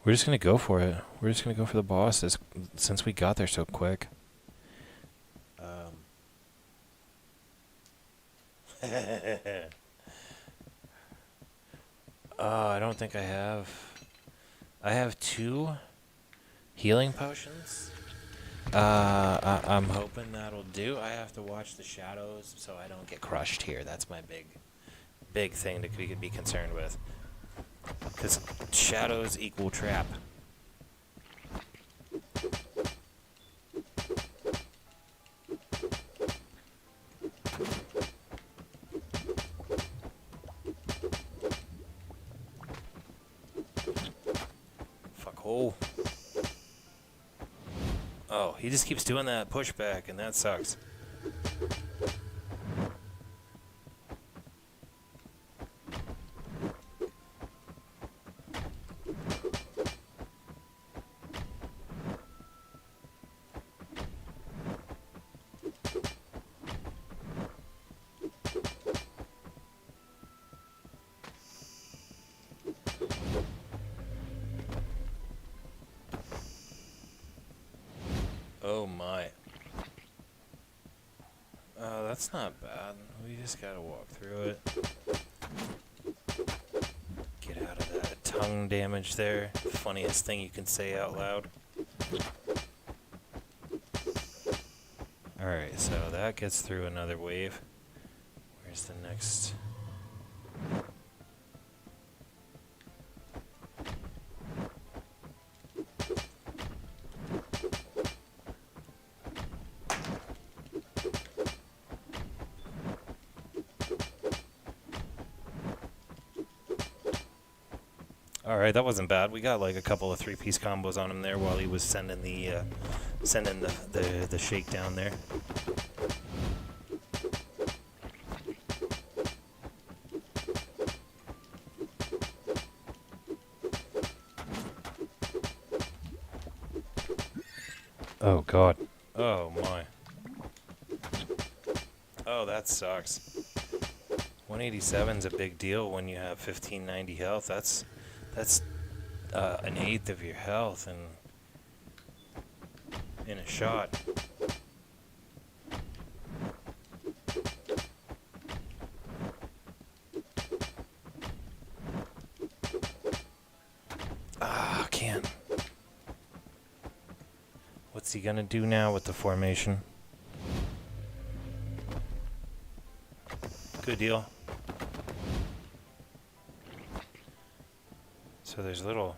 just going to go for it. We're just going to go for the bosses since we got there so quick. I don't think I have... I have 2 healing potions. I'm hoping that'll do. I have to watch the shadows so I don't get crushed here. That's my big thing that we could be concerned with. Because shadows equal trap. Fuckhole. Oh, he just keeps doing that pushback, and that sucks. Oh my. That's not bad. We just gotta walk through it. Get out of that tongue damage there. Funniest thing you can say out loud. Alright, so that gets through another wave. Where's the next... All right, that wasn't bad. We got like a couple of three-piece combos on him there while he was sending the shakedown there. Oh God. Oh my. Oh, that sucks. 187's a big deal when you have 1590 health. That's an eighth of your health in a shot. Ah, can't. What's he gonna do now with the formation? Good deal. So there's little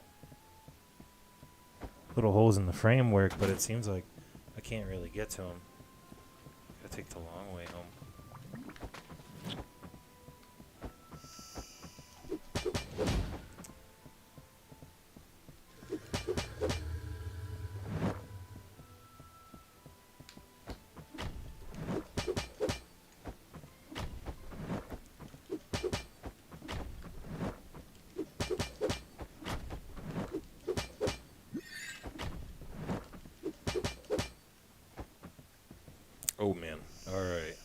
holes in the framework, but it seems like I can't really get to them. Gotta take the long way home. Oh man. Alright.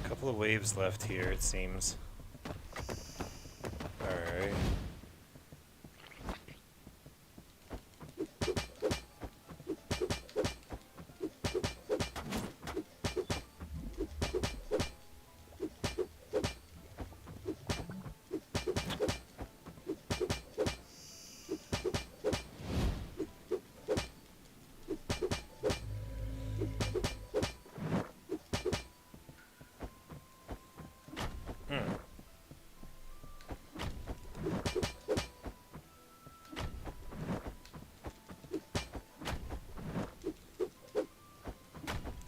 Couple of waves left here, it seems. Alright.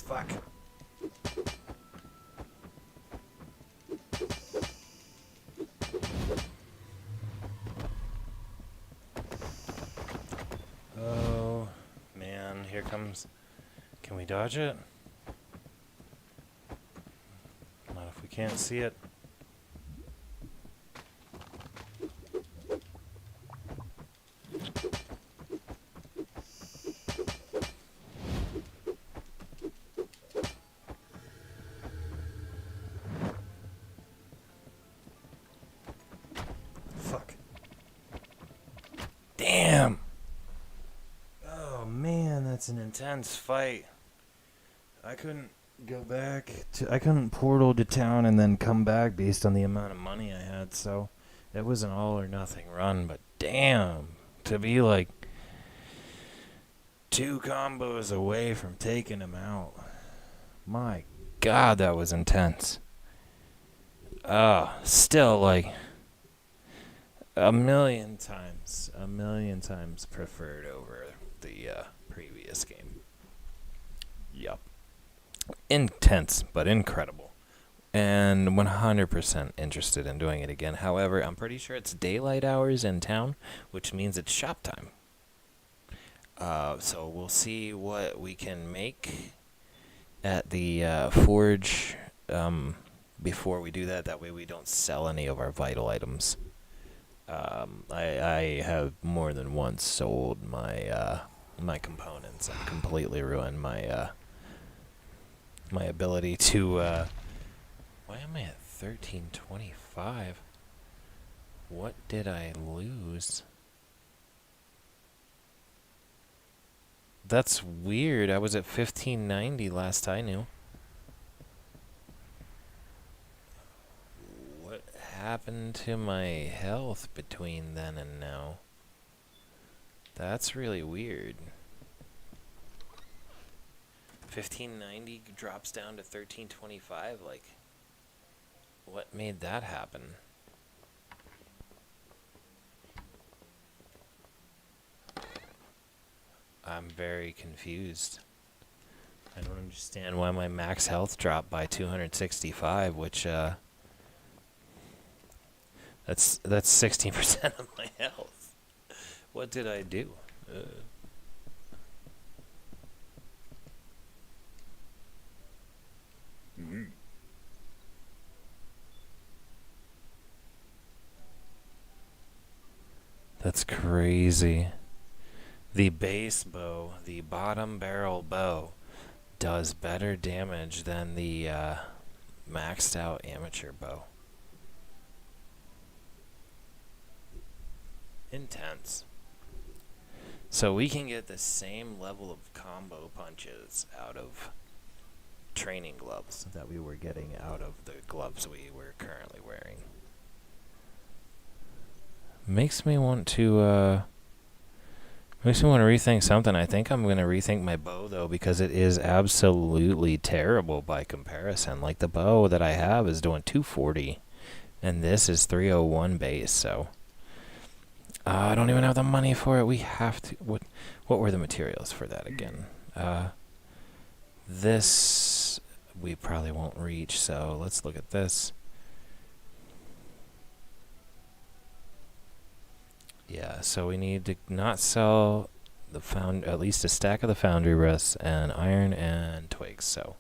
Fuck. Oh, man, here comes... Can we dodge it? Not if we can't see it. Fuck. Damn! Oh man, that's an intense fight. I couldn't go back to... I couldn't portal to town and then come back based on the amount of money I had, so... It was an all or nothing run, but damn! To be like... 2 combos away from taking him out. My God, that was intense. Still like... a million times preferred over the previous game. Yup. Intense, but incredible. And 100% interested in doing it again. However, I'm pretty sure it's daylight hours in town, which means it's shop time. So we'll see what we can make at the forge before we do that. That way we don't sell any of our vital items. I have more than once sold my my components and completely ruined my my ability to. Why am I at 1325? What did I lose? That's weird. I was at 1590 last I knew. What happened to my health between then and now? That's really weird. 1590 drops down to 1325. Like, what made that happen? I'm very confused. I don't understand why my max health dropped by 265, which That's 16% of my health. What did I do? That's crazy. The base bow, the bottom barrel bow, does better damage than the maxed out amateur bow. Intense. So we can get the same level of combo punches out of training gloves that we were getting out of the gloves we were currently wearing. Makes me want to rethink something. I think I'm going to rethink my bow, though, because it is absolutely terrible by comparison. Like, the bow that I have is doing 240, and this is 301 base, so I don't even have the money for it. We have to... What were the materials for that again? This we probably won't reach, so let's look at this. Yeah, so we need to not sell at least a stack of the foundry rests and iron and twigs, so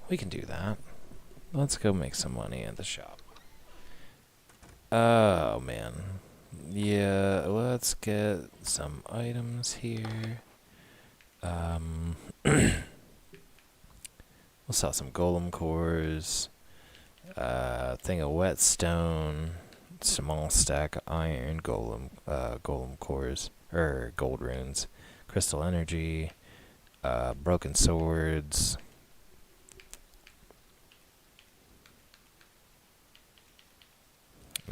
we can do that. Let's go make some money at the shop. Oh, man. Yeah, let's get some items here. We'll sell some golem cores, thing of whetstone, small stack of iron, golem cores, or gold runes, crystal energy, broken swords.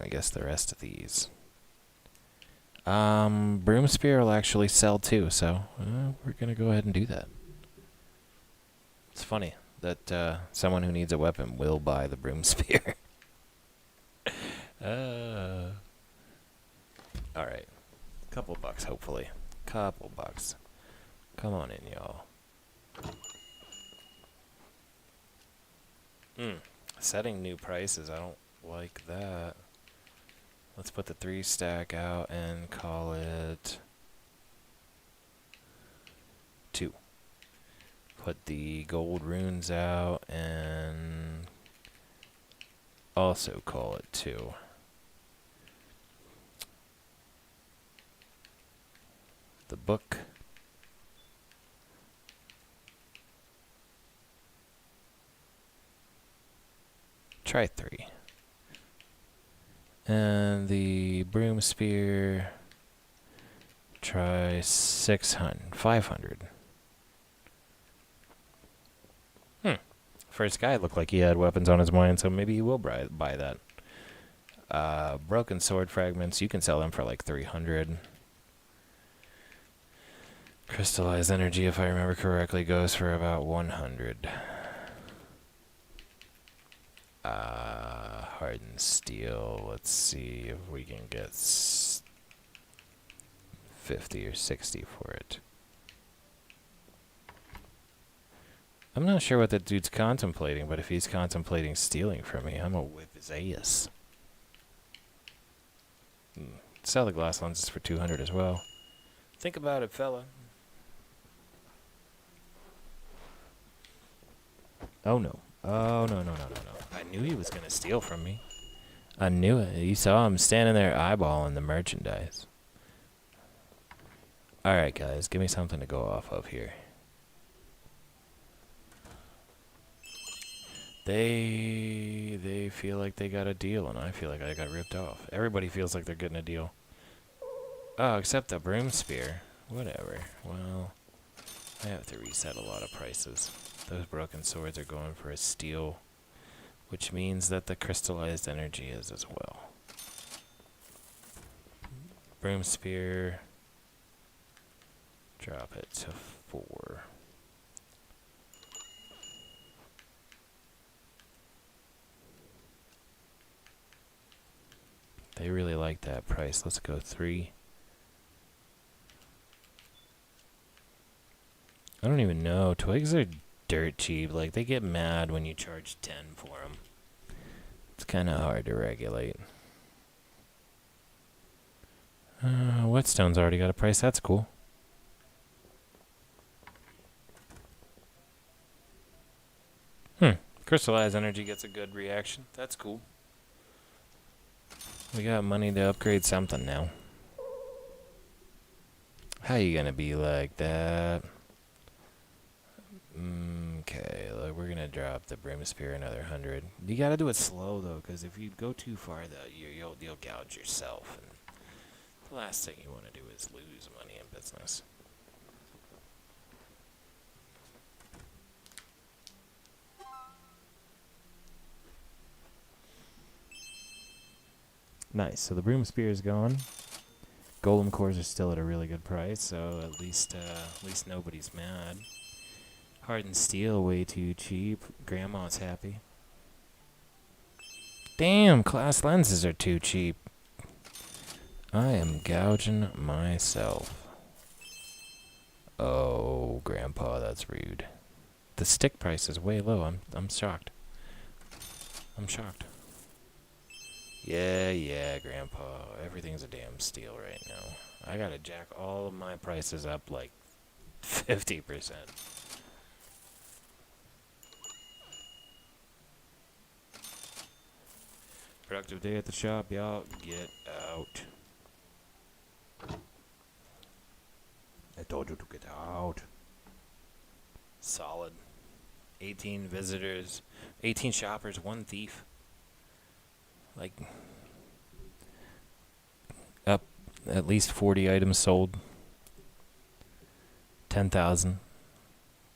I guess the rest of these. Broom spear will actually sell too, so we're gonna go ahead and do that. It's funny that someone who needs a weapon will buy the broom spear. Alright. Couple bucks, hopefully. Couple bucks. Come on in, y'all. Setting new prices, I don't like that. Let's put the 3 stack out and call it 2. Put the gold runes out and also call it 2. The book. Try 3. And the broom spear. Try 500. First guy looked like he had weapons on his mind, so maybe he will buy that. Broken sword fragments, you can sell them for like 300. Crystallized energy, if I remember correctly, goes for about 100. Hardened steel, let's see if we can get 50 or 60 for it. I'm not sure what that dude's contemplating, but if he's contemplating stealing from me, I'm gonna whip his ass. Sell the glass lenses for 200 as well. Think about it, fella. Oh no. Oh, no. I knew he was going to steal from me. I knew it. You saw him standing there eyeballing the merchandise. Alright, guys. Give me something to go off of here. They feel like they got a deal, and I feel like I got ripped off. Everybody feels like they're getting a deal. Oh, except the broom spear. Whatever. Well, I have to reset a lot of prices. Those broken swords are going for a steal, which means that the crystallized energy is as well. Broom spear. Drop it to 4. They really like that price. Let's go 3. I don't even know. Twigs are dirt cheap. Like, they get mad when you charge 10 for them. It's kind of hard to regulate. Whetstone's already got a price. That's cool. Crystallized energy gets a good reaction. That's cool. We got money to upgrade something now. How you gonna be like that? Okay, look, we're gonna drop the Brimsphere another 100. You gotta do it slow though, because if you go too far, you'll gouge yourself. And the last thing you want to do is lose money in business. Nice. So the Broom Spear is gone. Golem cores are still at a really good price, so at least nobody's mad. Hardened steel way too cheap. Grandma's happy. Damn, glass lenses are too cheap. I am gouging myself. Oh, Grandpa, that's rude. The stick price is way low. I'm shocked. I'm shocked. Yeah, Grandpa. Everything's a damn steal right now. I gotta jack all of my prices up like 50%. Productive day at the shop, y'all. Get out. I told you to get out. Solid. 18 visitors, 18 shoppers, 1 thief. Like, up at least 40 items sold. 10,000.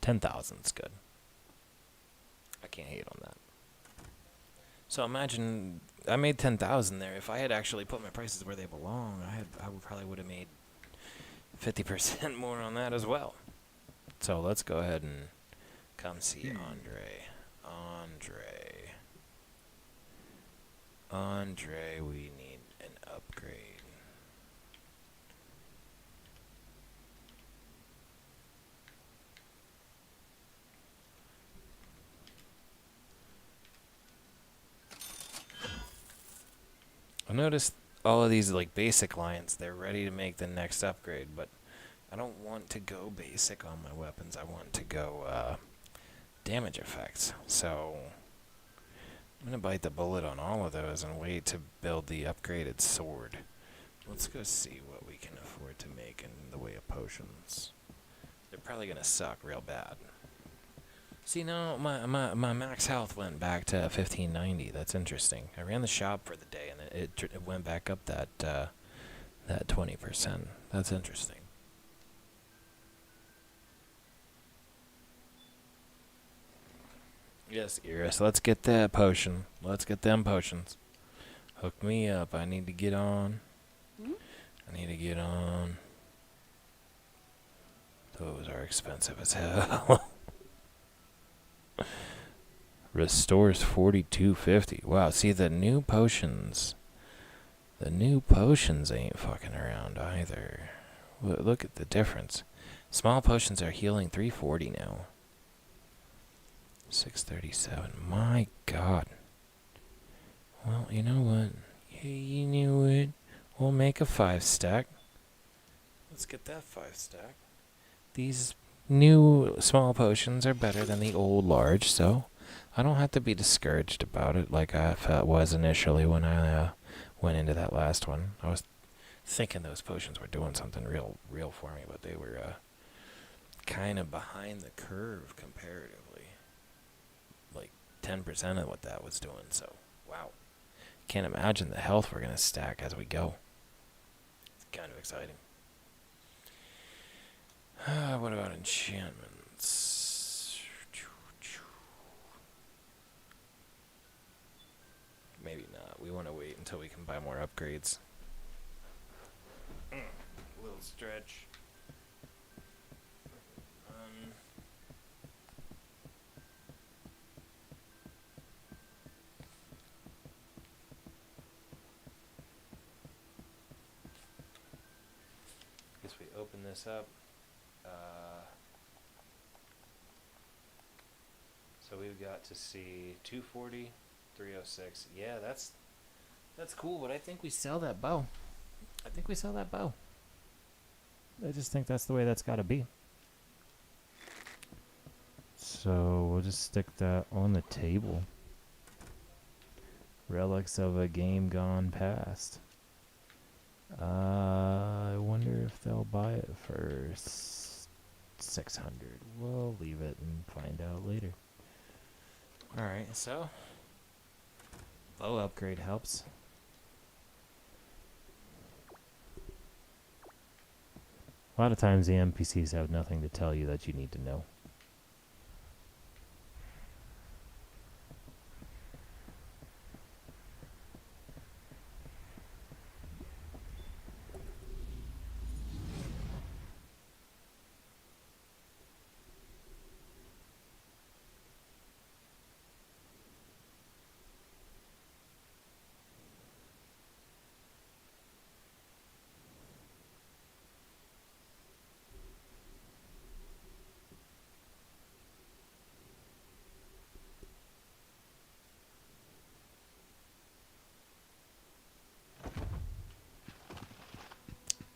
10,000's good. I can't hate on that. So imagine I made 10,000 there. If I had actually put my prices where they belong, I probably would have made 50% more on that as well. So let's go ahead and come see Andre, we need an upgrade. I noticed all of these like basic lines, they're ready to make the next upgrade, but I don't want to go basic on my weapons. I want to go damage effects. So I'm going to bite the bullet on all of those and wait to build the upgraded sword. Let's go see what we can afford to make in the way of potions. They're probably going to suck real bad. See, now my max health went back to 1590. That's interesting. I ran the shop for the day, and it went back up that 20%. That's interesting. Yes, Iris, let's get that potion. Let's get them potions. Hook me up. I need to get on. I need to get on. Those are expensive as hell. Restores 4250. Wow, see the new potions. The new potions ain't fucking around either. Look at the difference. Small potions are healing 340 now. 637. My God. Well, you know what? Yeah, you knew it. We'll make a 5-stack. Let's get that 5-stack. These new small potions are better than the old large, so I don't have to be discouraged about it like I was initially when I went into that last one. I was thinking those potions were doing something real for me, but they were kind of behind the curve comparatively. Like 10% of what that was doing, so wow. Can't imagine the health we're going to stack as we go. It's kind of exciting. What about enchantments? Maybe not. We want to wait until we can buy more upgrades. A little stretch. Guess we open this up. So we've got to see 240, 306. Yeah, that's cool, but I think we sell that bow. I think we sell that bow. I just think that's the way that's got to be. So we'll just stick that on the table. Relics of a game gone past. I wonder if they'll buy it for 600. We'll leave it and find out later. Alright, so bow upgrade helps. A lot of times the NPCs have nothing to tell you that you need to know.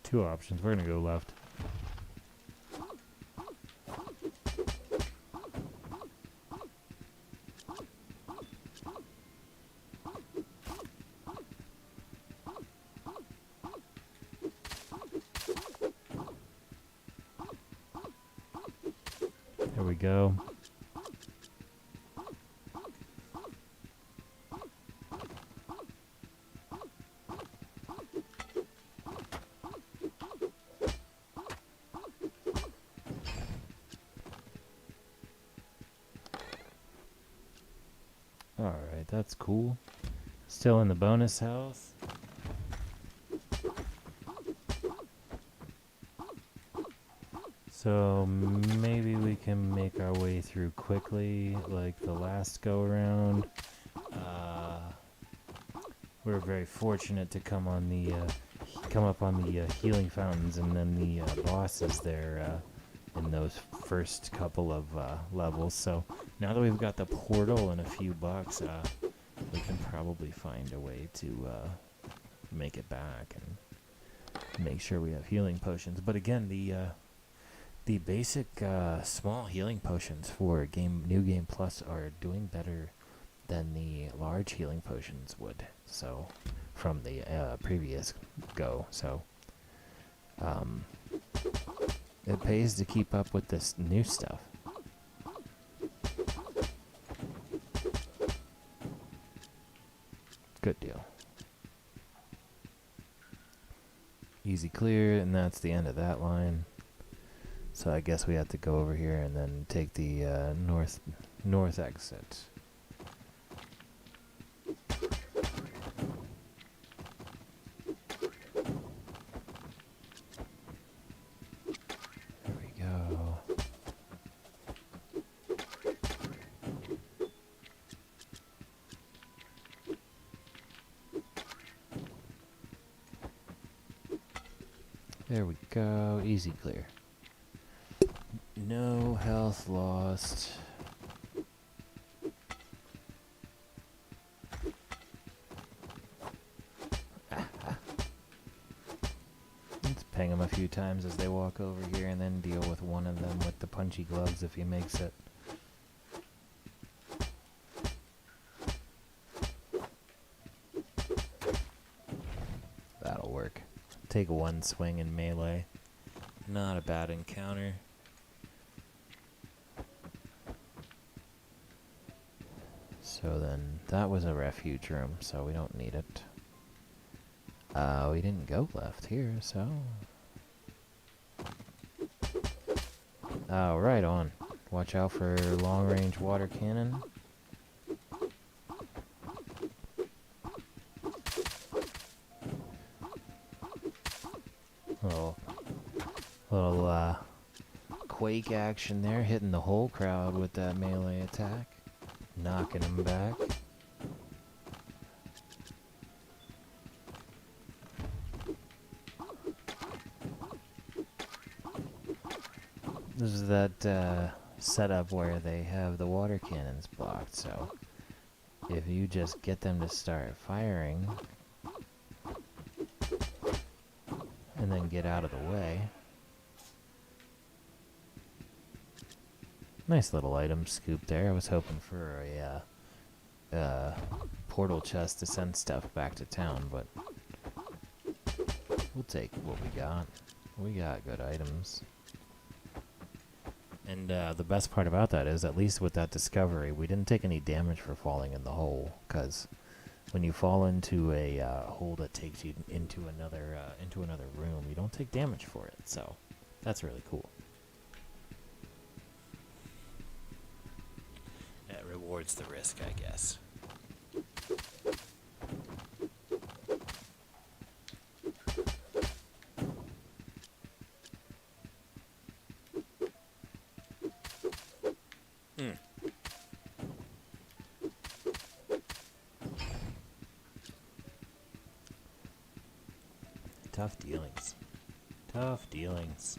Two options. We're going to go left. There we go. Alright, that's cool. Still in the bonus health. So maybe we can make our way through quickly like the last go around. We're very fortunate to come up on the healing fountains and then the bosses there in those first couple of levels. So now that we've got the portal and a few bucks, we can probably find a way to make it back and make sure we have healing potions. But again, the basic small healing potions for New Game Plus are doing better than the large healing potions would. So from the previous go. So it pays to keep up with this new stuff. Good deal. Easy clear, and that's the end of that line. So I guess we have to go over here and then take the north exit. There we go. There we go. Easy clear. No health lost. Let's ping him a few times as they walk over here and then deal with one of them with the punchy gloves if he makes it. That'll work. Take one swing in melee. Not a bad encounter. So then, that was a refuge room, so we don't need it. We didn't go left here, so... Oh, right on. Watch out for long-range water cannon. Little quake action there, hitting the whole crowd with that melee attack. Knocking them back. This is that setup where they have the water cannons blocked, so if you just get them to start firing, and then get out of the way. Nice little item scoop there. I was hoping for a portal chest to send stuff back to town, but we'll take what we got. We got good items. And the best part about that is, at least with that discovery, we didn't take any damage for falling in the hole, because when you fall into a hole that takes you into another room, you don't take damage for it. So that's really cool. That rewards the risk, I guess. Tough dealings. Tough dealings.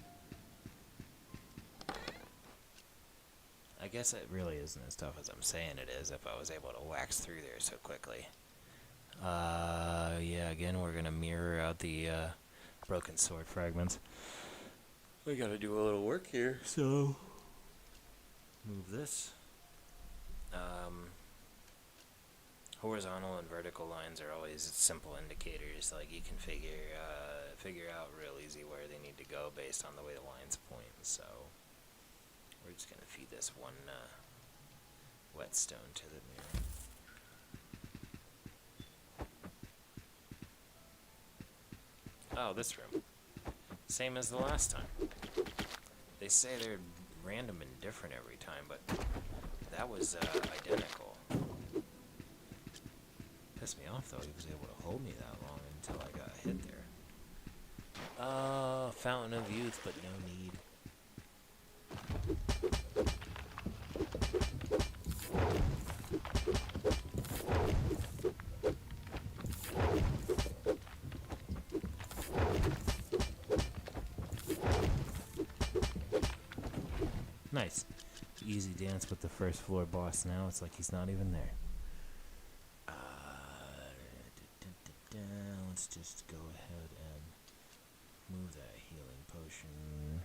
I guess it really isn't as tough as I'm saying it is if I was able to wax through there so quickly. Yeah, again, we're going to mirror out the broken sword fragments. We gotta do a little work here, so move this. Horizontal and vertical lines are always simple indicators. Like, you can figure out real easy where they need to go based on the way the lines point. So we're just gonna feed this one whetstone to the mirror. Oh, this room. Same as the last time. They say they're random and different every time, but that was identical. Pissed me off, though. He was able to hold me that long until I got hit there. Fountain of Youth, but no need. Nice. Easy dance with the first floor boss now. It's like he's not even there. Let's just go ahead and move that healing potion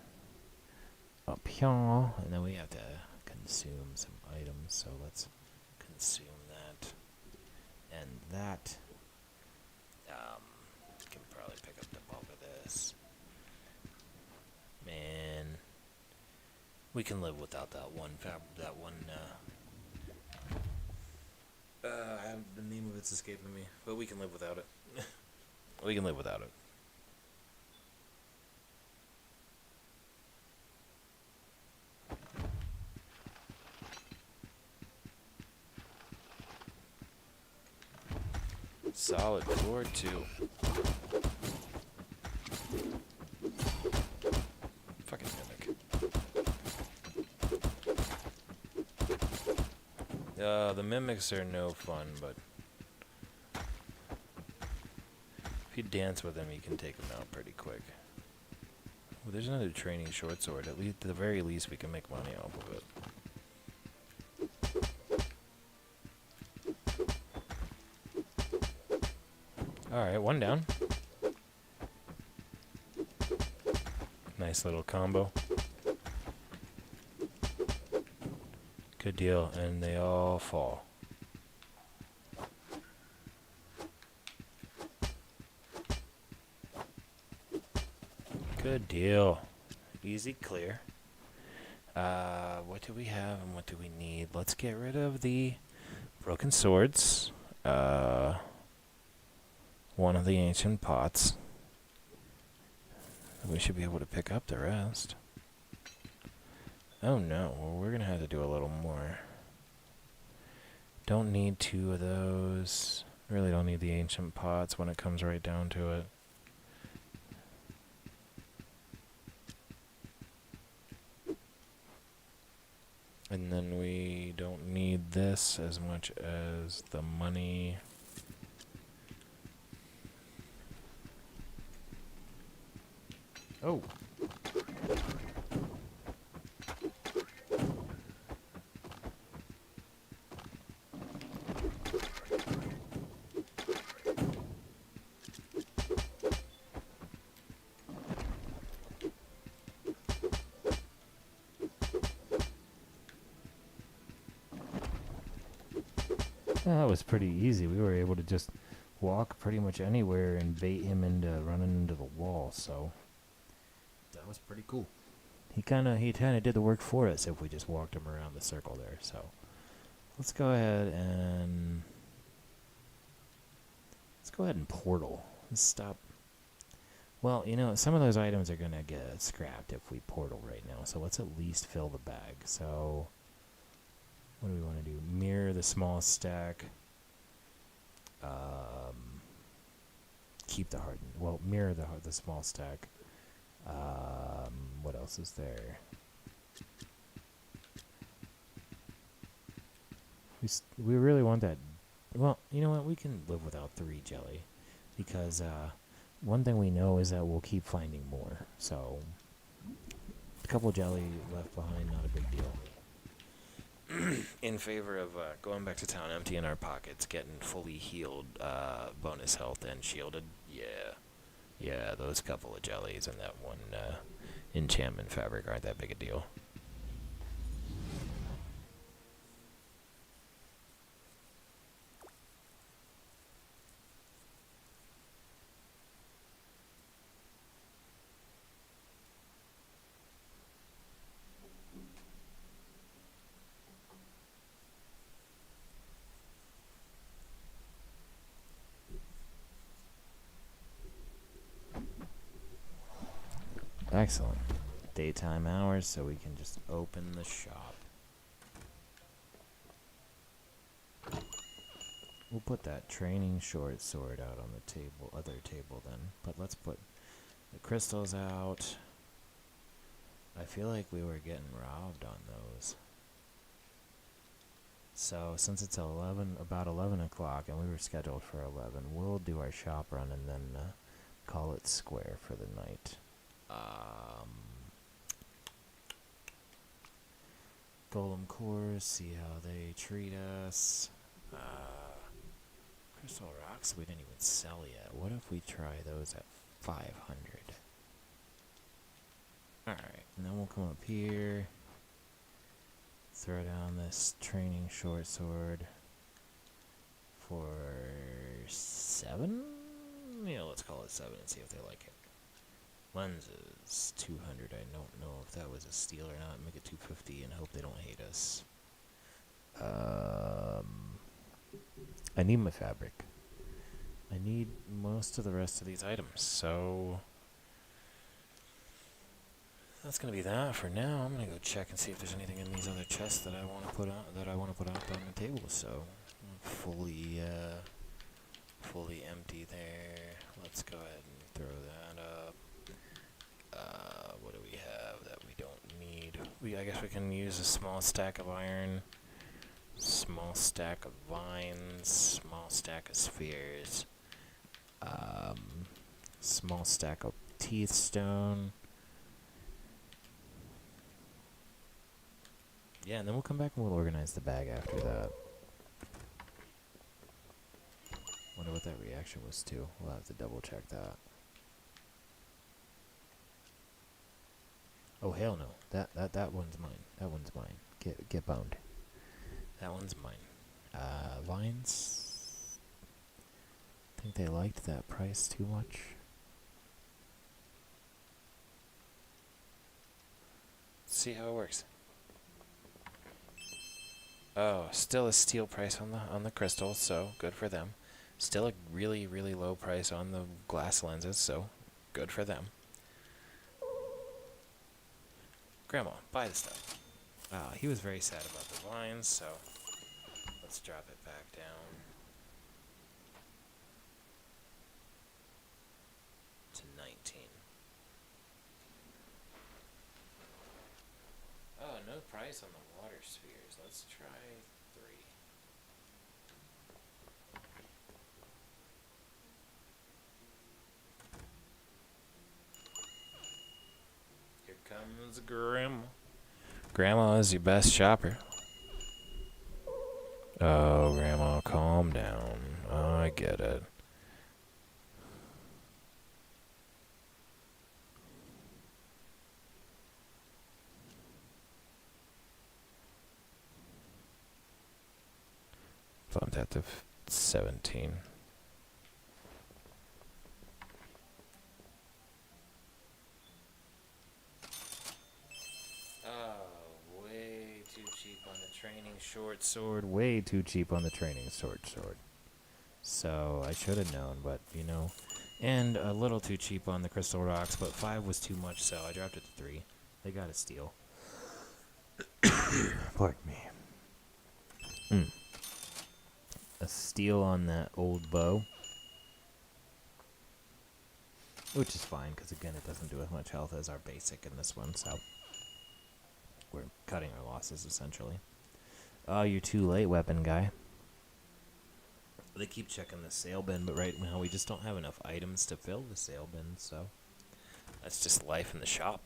up here. And then we have to consume some items. So let's consume that. And that. Can probably pick up the bulk of this. Man. We can live without that one the name of it's escaping me, but we can live without it. We can live without it. Solid floor 2. Fucking mimic. The mimics are no fun, but if you dance with them, you can take them out pretty quick. Well, there's another training short sword. At the very least, we can make money off of it. Alright, one down. Nice little combo. Good deal, and they all fall. Good deal. Easy clear. What do we have and what do we need? Let's get rid of the broken swords. One of the ancient pots. We should be able to pick up the rest. Oh no, well, we're gonna have to do a little more. Don't need 2 of those. Really don't need the ancient pots when it comes right down to it. And then we don't need this as much as the money. Oh. That was pretty easy. We were able to just walk pretty much anywhere and bait him into running into the wall. So that was pretty cool. He kind of did the work for us if we just walked him around the circle there. So let's go ahead and portal. Let's stop. Well, you know, some of those items are gonna get scrapped if we portal right now. So let's at least fill the bag. So what do we want to do? Mirror the small stack. Keep the hardened. Well, mirror the small stack. What else is there? We really want that. Well, you know what? We can live without 3 jelly, because one thing we know is that we'll keep finding more. So a couple jelly left behind, not a big deal. In favor of going back to town, emptying our pockets, getting fully healed, bonus health, and shielded. Yeah, those couple of jellies and that one enchantment fabric aren't that big a deal. Excellent. Daytime hours, so we can just open the shop. We'll put that training short sword out on the other table then. But let's put the crystals out. I feel like we were getting robbed on those. So since it's about 11 o'clock, and we were scheduled for 11, we'll do our shop run and then call it square for the night. Golem cores, see how they treat us. Crystal rocks we didn't even sell yet. What if we try those at 500? Alright, and then we'll come up here. Throw down this training short sword for 7? Yeah, let's call it 7 and see if they like it. Lenses, 200. I don't know if that was a steal or not. Make it 250 and hope they don't hate us. I need my fabric. I need most of the rest of these items, so that's gonna be that for now. I'm gonna go check and see if there's anything in these other chests that I want to put out on the table. So fully empty there. Let's go ahead and throw that up. What do we have that we don't need? I guess we can use a small stack of iron, small stack of vines, small stack of spheres, small stack of teeth stone. Yeah, and then we'll come back and we'll organize the bag after that. Wonder what that reaction was to. We'll have to double check that. Oh hell no! That one's mine. That one's mine. Get boned. That one's mine. Vines. Think they liked that price too much. Let's see how it works. Oh, still a steal price on the crystals, so good for them. Still a really, really low price on the glass lenses, so good for them. Grandma, buy the stuff. He was very sad about the vines, so let's drop it back down to 19. Oh, no price on the water spheres. Let's try 3. Here comes Grandma. Grandma is your best shopper. Oh, Grandma, calm down. Oh, I get it. bumped out to 17. Oh, way too cheap on the training short sword. Way too cheap on the training sword. So I should have known, but you know. And a little too cheap on the crystal rocks, but 5 was too much, so I dropped it to 3. They got a steal. Pardon me. A steal on that old bow. Which is fine, because again, it doesn't do as much health as our basic in this one, so we're cutting our losses, essentially. Oh, you're too late, weapon guy. They keep checking the sale bin, but right now we just don't have enough items to fill the sale bin, so that's just life in the shop.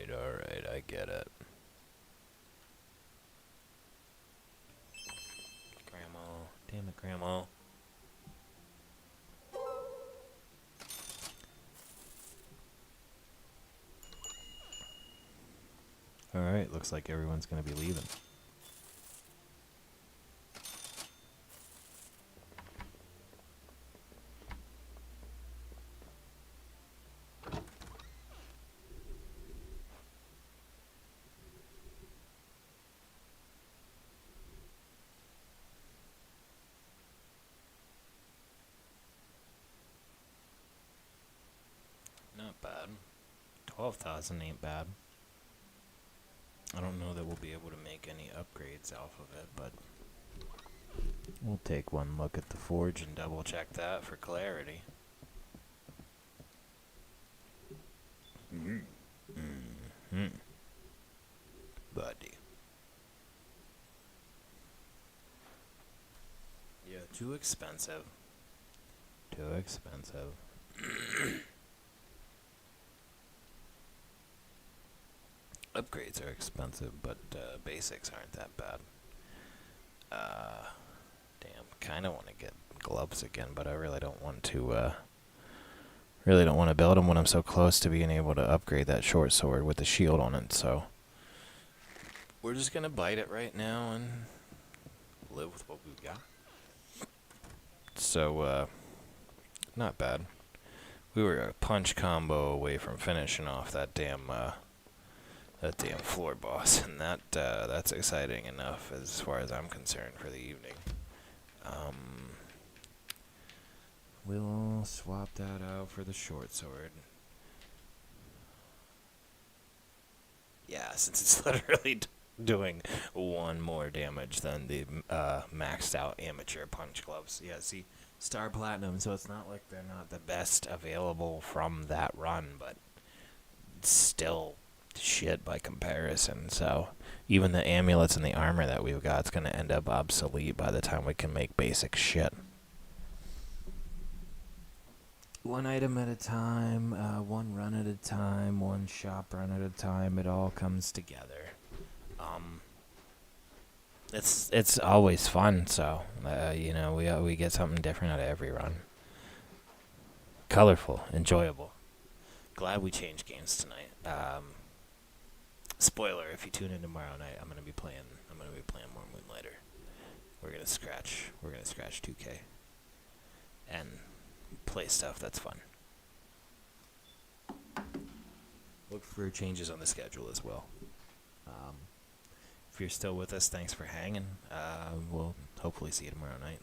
Alright, I get it. Grandma, damn it, Grandma. Alright, looks like everyone's gonna be leaving. Not bad. 12,000 ain't bad. I don't know that we'll be able to make any upgrades off of it, but we'll take one look at the forge and double check that for clarity. Buddy. Yeah, too expensive. Too expensive. Upgrades are expensive, but basics aren't that bad. Damn, kind of want to get gloves again, but I really don't want to. Really don't want to build them when I'm so close to being able to upgrade that short sword with the shield on it. So we're just gonna bite it right now and live with what we've got. So not bad. We were a punch combo away from finishing off that damn floor boss, and that's exciting enough as far as I'm concerned for the evening. We'll swap that out for the short sword. Yeah, since it's literally doing 1 more damage than the maxed out amateur punch gloves. Yeah, see, Star Platinum, so it's not like they're not the best available from that run, but still shit by comparison. So even the amulets and the armor that we've got is going to end up obsolete by the time we can make basic shit. One item at a time, one run at a time, one shop run at a time. It all comes together. It's always fun. So you know, we get something different out of every run. Colorful, enjoyable. Glad we changed games tonight. Spoiler: if you tune in tomorrow night, I'm gonna be playing more Moonlighter. We're gonna scratch 2K and play stuff that's fun. Look for changes on the schedule as well. If you're still with us, thanks for hanging. We'll hopefully see you tomorrow night.